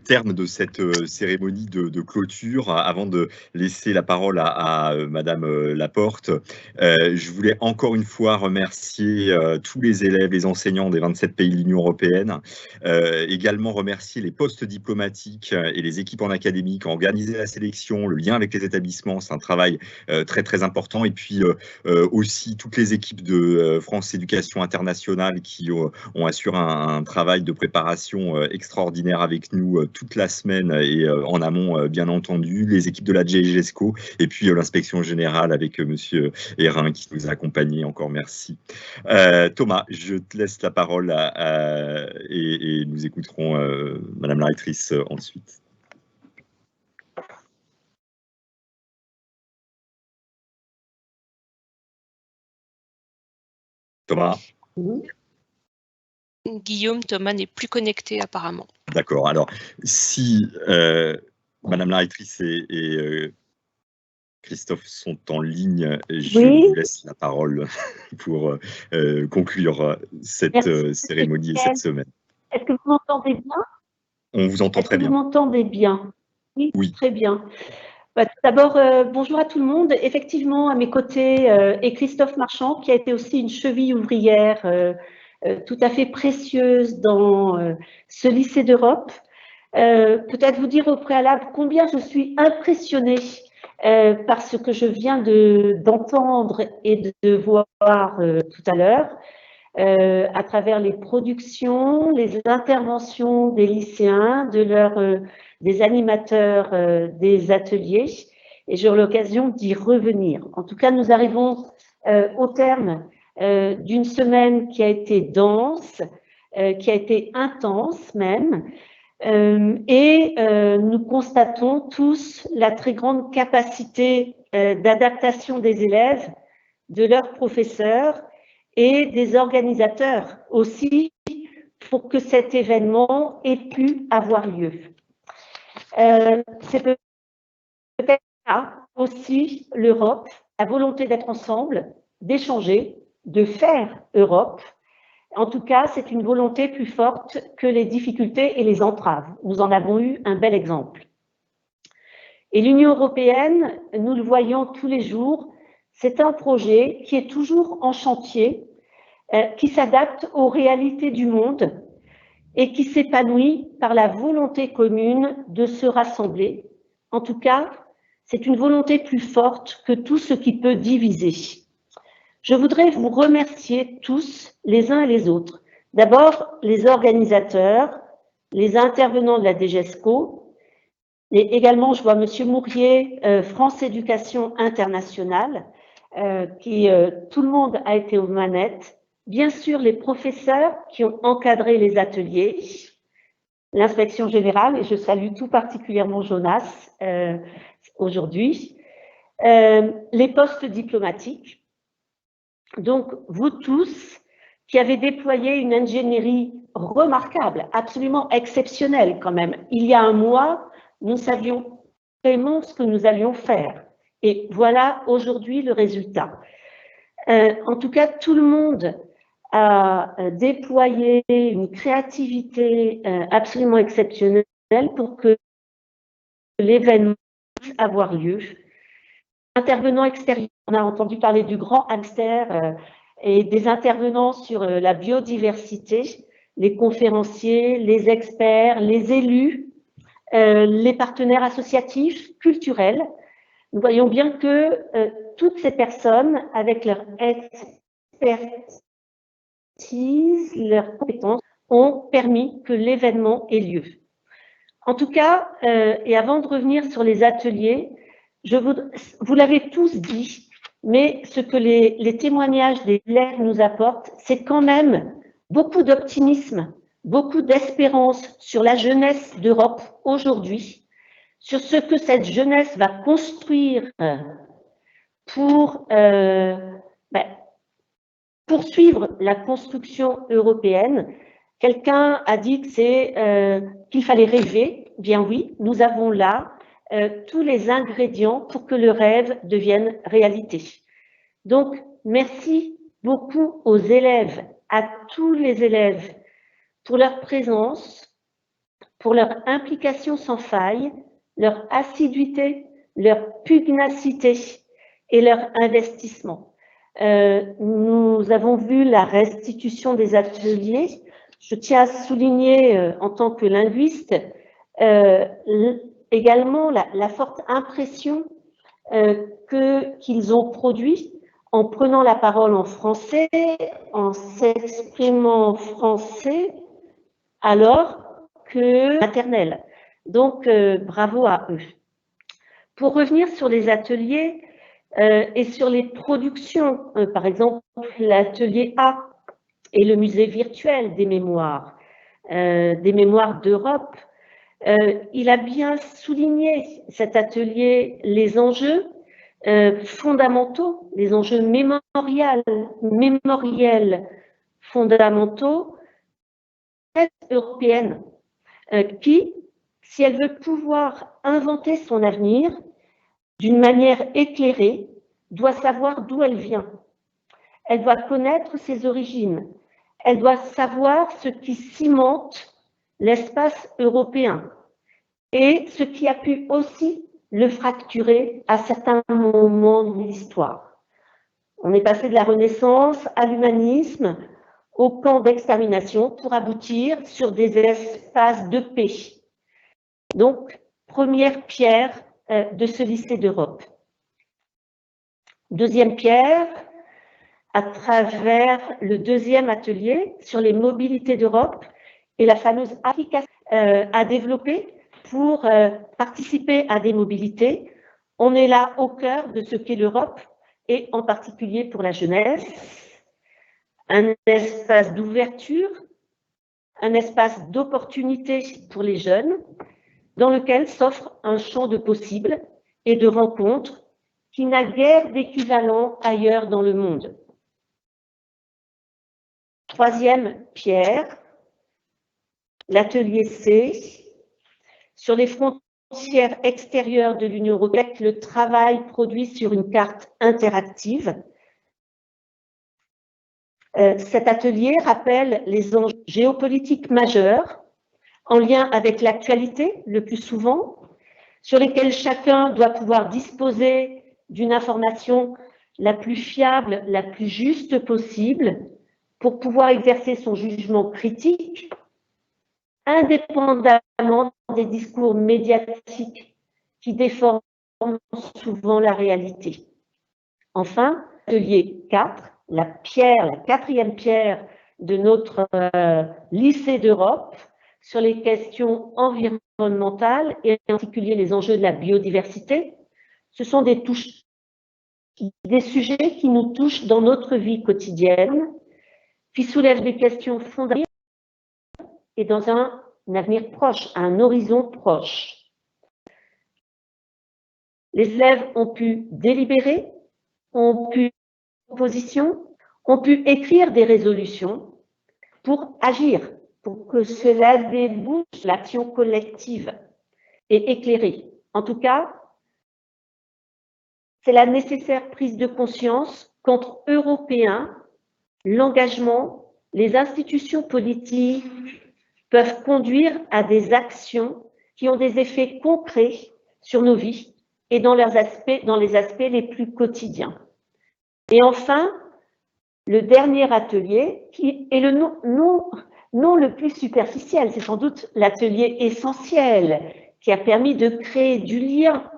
terme de cette cérémonie de clôture. Avant de laisser la parole à Madame Laporte, je voulais encore une fois remercier tous les élèves, les enseignants des 27 pays de l'Union européenne, également remercier les postes diplomatiques et les équipes en académie qui ont organisé la sélection, le lien avec les établissements, c'est un travail très très important, et puis aussi toutes les équipes de France Éducation Internationale qui ont assuré un travail de préparation extraordinaire avec nous toute la semaine et en amont, bien entendu, les équipes de la GESCO et puis l'inspection générale avec monsieur Hérin qui nous a accompagnés. Encore merci. Thomas, je te laisse la parole et nous écouterons Madame la rectrice ensuite. Thomas. Guillaume, Thomas n'est plus connecté apparemment. D'accord. Alors, si Madame la rectrice et Christophe sont en ligne, je vous laisse la parole pour conclure cette cérémonie et cette semaine. Est-ce que vous m'entendez bien? On vous entend très bien. Vous m'entendez bien? Oui, très bien. Tout d'abord, bonjour à tout le monde. Effectivement, à mes côtés est Christophe Marchand, qui a été aussi une cheville ouvrière tout à fait précieuse dans ce lycée d'Europe. Peut-être vous dire au préalable combien je suis impressionnée par ce que je viens d'entendre et de voir tout à l'heure, à travers les productions, les interventions des lycéens, des animateurs des ateliers, et j'aurai l'occasion d'y revenir. En tout cas, nous arrivons au terme d'une semaine qui a été dense, qui a été intense même, et nous constatons tous la très grande capacité d'adaptation des élèves, de leurs professeurs et des organisateurs aussi pour que cet événement ait pu avoir lieu. C'est peut-être ça aussi l'Europe, la volonté d'être ensemble, d'échanger, de faire Europe. En tout cas, c'est une volonté plus forte que les difficultés et les entraves. Nous en avons eu un bel exemple. Et l'Union européenne, nous le voyons tous les jours, c'est un projet qui est toujours en chantier, qui s'adapte aux réalités du monde et qui s'épanouit par la volonté commune de se rassembler. En tout cas, c'est une volonté plus forte que tout ce qui peut diviser. Je voudrais vous remercier tous, les uns et les autres. D'abord, les organisateurs, les intervenants de la DGESCO, et également, je vois M. Mourier, France Éducation Internationale, qui, tout le monde a été aux manettes. Bien sûr, les professeurs qui ont encadré les ateliers, l'inspection générale, et je salue tout particulièrement Jonas aujourd'hui, les postes diplomatiques. Donc, vous tous qui avez déployé une ingénierie remarquable, absolument exceptionnelle quand même. Il y a un mois, nous savions vraiment ce que nous allions faire. Et voilà aujourd'hui le résultat. En tout cas, tout le monde a déployé une créativité absolument exceptionnelle pour que l'événement puisse avoir lieu. Intervenants extérieurs, on a entendu parler du grand hamster et des intervenants sur la biodiversité, les conférenciers, les experts, les élus, les partenaires associatifs, culturels. Nous voyons bien que toutes ces personnes, avec leur expertise, leurs compétences, ont permis que l'événement ait lieu. En tout cas, et avant de revenir sur les ateliers, vous l'avez tous dit, mais ce que les témoignages des élèves nous apportent, c'est quand même beaucoup d'optimisme, beaucoup d'espérance sur la jeunesse d'Europe aujourd'hui, sur ce que cette jeunesse va construire pour poursuivre la construction européenne. Quelqu'un a dit que qu'il fallait rêver. Bien oui, nous avons là tous les ingrédients pour que le rêve devienne réalité. Donc, merci beaucoup aux élèves, à tous les élèves, pour leur présence, pour leur implication sans faille, leur assiduité, leur pugnacité et leur investissement. Nous avons vu la restitution des ateliers. Je tiens à souligner, en tant que linguiste, également la forte impression qu'ils ont produit en prenant la parole en français, en s'exprimant en français, alors que maternelle. Donc, bravo à eux. Pour revenir sur les ateliers et sur les productions, par exemple l'atelier A et le musée virtuel des mémoires d'Europe, il a bien souligné, cet atelier, les enjeux fondamentaux, les enjeux mémoriels fondamentaux européenne qui, si elle veut pouvoir inventer son avenir d'une manière éclairée, doit savoir d'où elle vient. Elle doit connaître ses origines. Elle doit savoir ce qui cimente l'espace européen et ce qui a pu aussi le fracturer à certains moments de l'histoire. On est passé de la Renaissance à l'humanisme, au camp d'extermination pour aboutir sur des espaces de paix. Donc, première pierre de ce lycée d'Europe. Deuxième pierre, à travers le deuxième atelier sur les mobilités d'Europe et la fameuse application à développer pour participer à des mobilités. On est là au cœur de ce qu'est l'Europe et en particulier pour la jeunesse. Un espace d'ouverture, un espace d'opportunité pour les jeunes, dans lequel s'offre un champ de possibles et de rencontres qui n'a guère d'équivalent ailleurs dans le monde. Troisième pierre, l'atelier C, sur les frontières extérieures de l'Union européenne, le travail produit sur une carte interactive. Cet atelier rappelle les enjeux géopolitiques majeurs en lien avec l'actualité, le plus souvent, sur lesquels chacun doit pouvoir disposer d'une information la plus fiable, la plus juste possible pour pouvoir exercer son jugement critique, indépendamment des discours médiatiques qui déforment souvent la réalité. Enfin, atelier 4, la quatrième pierre de notre lycée d'Europe sur les questions environnementales et en particulier les enjeux de la biodiversité. Ce sont des sujets qui nous touchent dans notre vie quotidienne, qui soulèvent des questions fondamentales et dans un avenir proche, un horizon proche. Les élèves ont pu délibérer, ont pu position, ont pu écrire des résolutions pour agir, pour que cela débouche l'action collective et éclairée. En tout cas, c'est la nécessaire prise de conscience qu'entre Européens, l'engagement, les institutions politiques peuvent conduire à des actions qui ont des effets concrets sur nos vies et dans les aspects les plus quotidiens. Et enfin, le dernier atelier, qui est le non le plus superficiel, c'est sans doute l'atelier essentiel qui a permis de créer du lien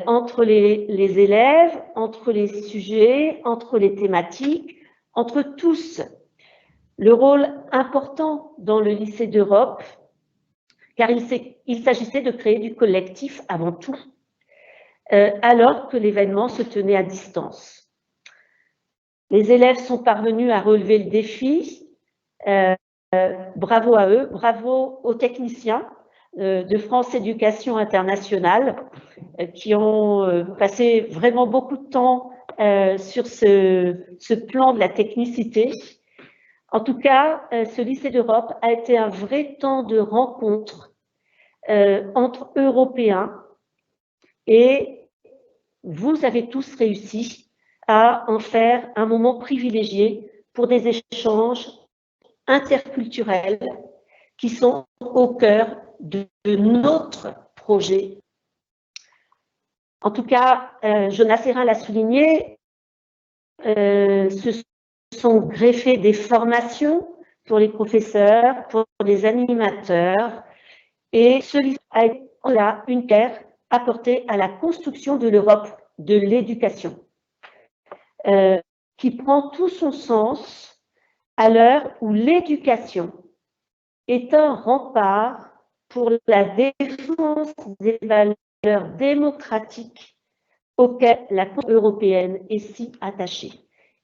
entre les élèves, entre les sujets, entre les thématiques, entre tous. Le rôle important dans le lycée d'Europe, car il s'agissait de créer du collectif avant tout, alors que l'événement se tenait à distance. Les élèves sont parvenus à relever le défi. Bravo à eux, bravo aux techniciens de France Éducation Internationale qui ont passé vraiment beaucoup de temps sur ce plan de la technicité. En tout cas, ce lycée d'Europe a été un vrai temps de rencontre entre Européens et vous avez tous réussi à en faire un moment privilégié pour des échanges interculturels qui sont au cœur de notre projet. En tout cas, Jonas Hérin l'a souligné, ce sont greffées des formations pour les professeurs, pour les animateurs, et ce livre a été une pierre apportée à la construction de l'Europe de l'éducation, qui prend tout son sens à l'heure où l'éducation est un rempart pour la défense des valeurs démocratiques auxquelles la Union européenne est si attachée.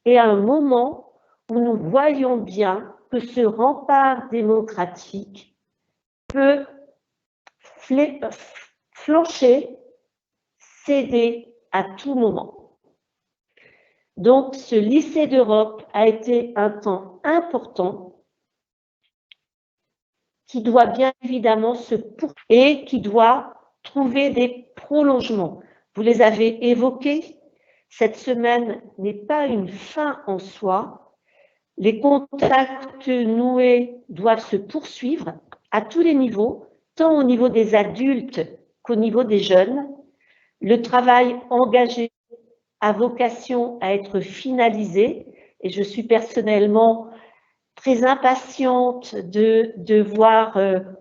Et à un moment où nous voyons bien que ce rempart démocratique peut flancher, céder à tout moment. Donc, ce lycée d'Europe a été un temps important qui doit bien évidemment se poursuivre et qui doit trouver des prolongements. Vous les avez évoqués. Cette semaine n'est pas une fin en soi. Les contacts noués doivent se poursuivre à tous les niveaux, tant au niveau des adultes qu'au niveau des jeunes. Le travail engagé a vocation à être finalisé et je suis personnellement très impatiente de voir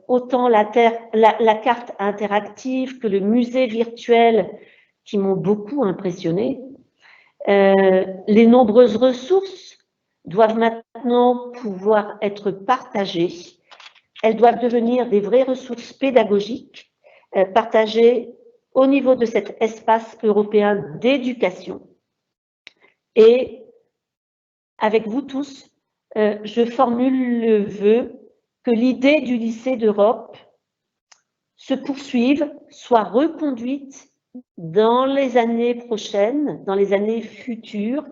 autant la carte interactive que le musée virtuel qui m'ont beaucoup impressionnée. Les nombreuses ressources doivent maintenant pouvoir être partagées. Elles doivent devenir des vraies ressources pédagogiques partagées au niveau de cet espace européen d'éducation. Et avec vous tous, je formule le vœu que l'idée du lycée d'Europe se poursuive, soit reconduite dans les années prochaines, dans les années futures,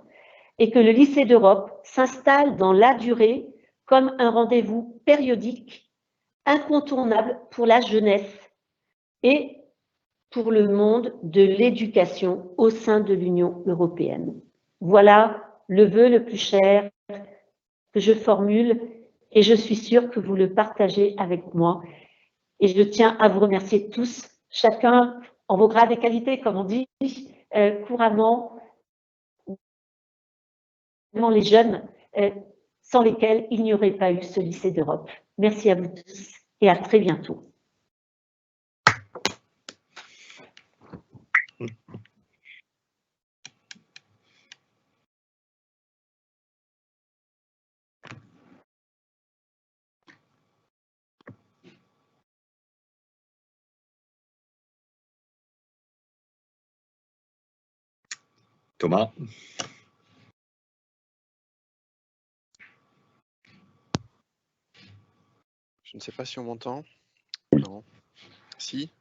et que le lycée d'Europe s'installe dans la durée comme un rendez-vous périodique, incontournable pour la jeunesse et pour le monde de l'éducation au sein de l'Union européenne. Voilà le vœu le plus cher que je formule et je suis sûre que vous le partagez avec moi. Et je tiens à vous remercier tous, chacun en vos grades et qualités, comme on dit couramment, les jeunes, sans lesquels il n'y aurait pas eu ce lycée d'Europe. Merci à vous tous et à très bientôt. Thomas. Je ne sais pas si on m'entend. Non. Si.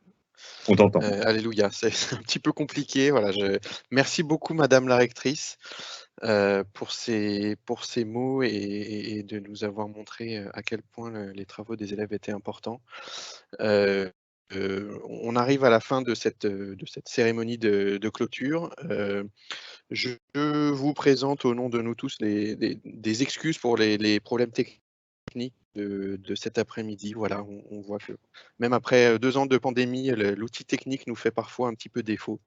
On t'entend. Alléluia, c'est un petit peu compliqué. Voilà, merci beaucoup, Madame la rectrice, pour ces mots et de nous avoir montré à quel point les travaux des élèves étaient importants. On arrive à la fin de cette cérémonie de clôture. Je vous présente au nom de nous tous des excuses pour les problèmes techniques de cet après-midi. Voilà, on voit que même après 2 ans de pandémie, l'outil technique nous fait parfois un petit peu défaut.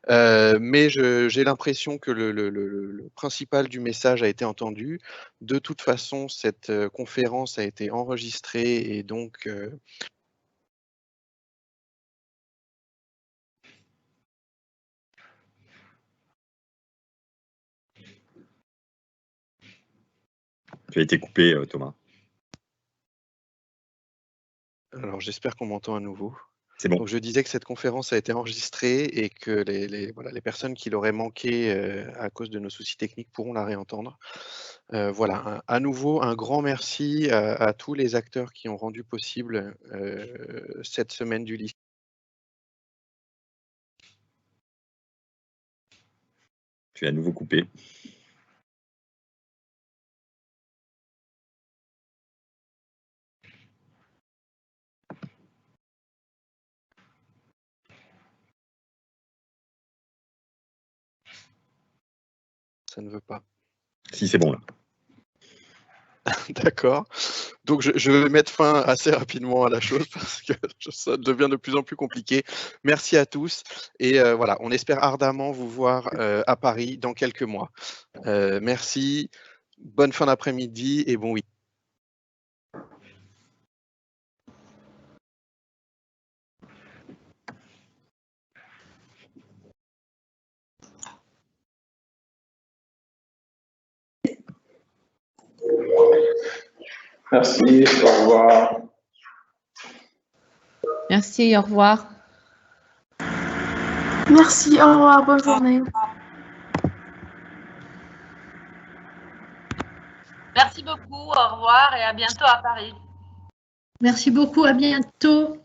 Mais j'ai l'impression que le principal du message a été entendu. De toute façon, cette conférence a été enregistrée et donc tu as été coupé, Thomas. Alors, j'espère qu'on m'entend à nouveau. C'est bon. Donc, je disais que cette conférence a été enregistrée et que les personnes qui l'auraient manqué à cause de nos soucis techniques pourront la réentendre. Voilà, à nouveau, un grand merci à tous les acteurs qui ont rendu possible cette semaine du lycée. Tu es à nouveau coupé. Ça ne veut pas. Si, c'est bon là. D'accord. Donc, je vais mettre fin assez rapidement à la chose parce que ça devient de plus en plus compliqué. Merci à tous et voilà, on espère ardemment vous voir à Paris dans quelques mois. Merci, bonne fin d'après-midi et bon week-end. Merci, au revoir. Merci, au revoir. Merci, au revoir, bonne journée. Merci beaucoup, au revoir et à bientôt à Paris. Merci beaucoup, à bientôt.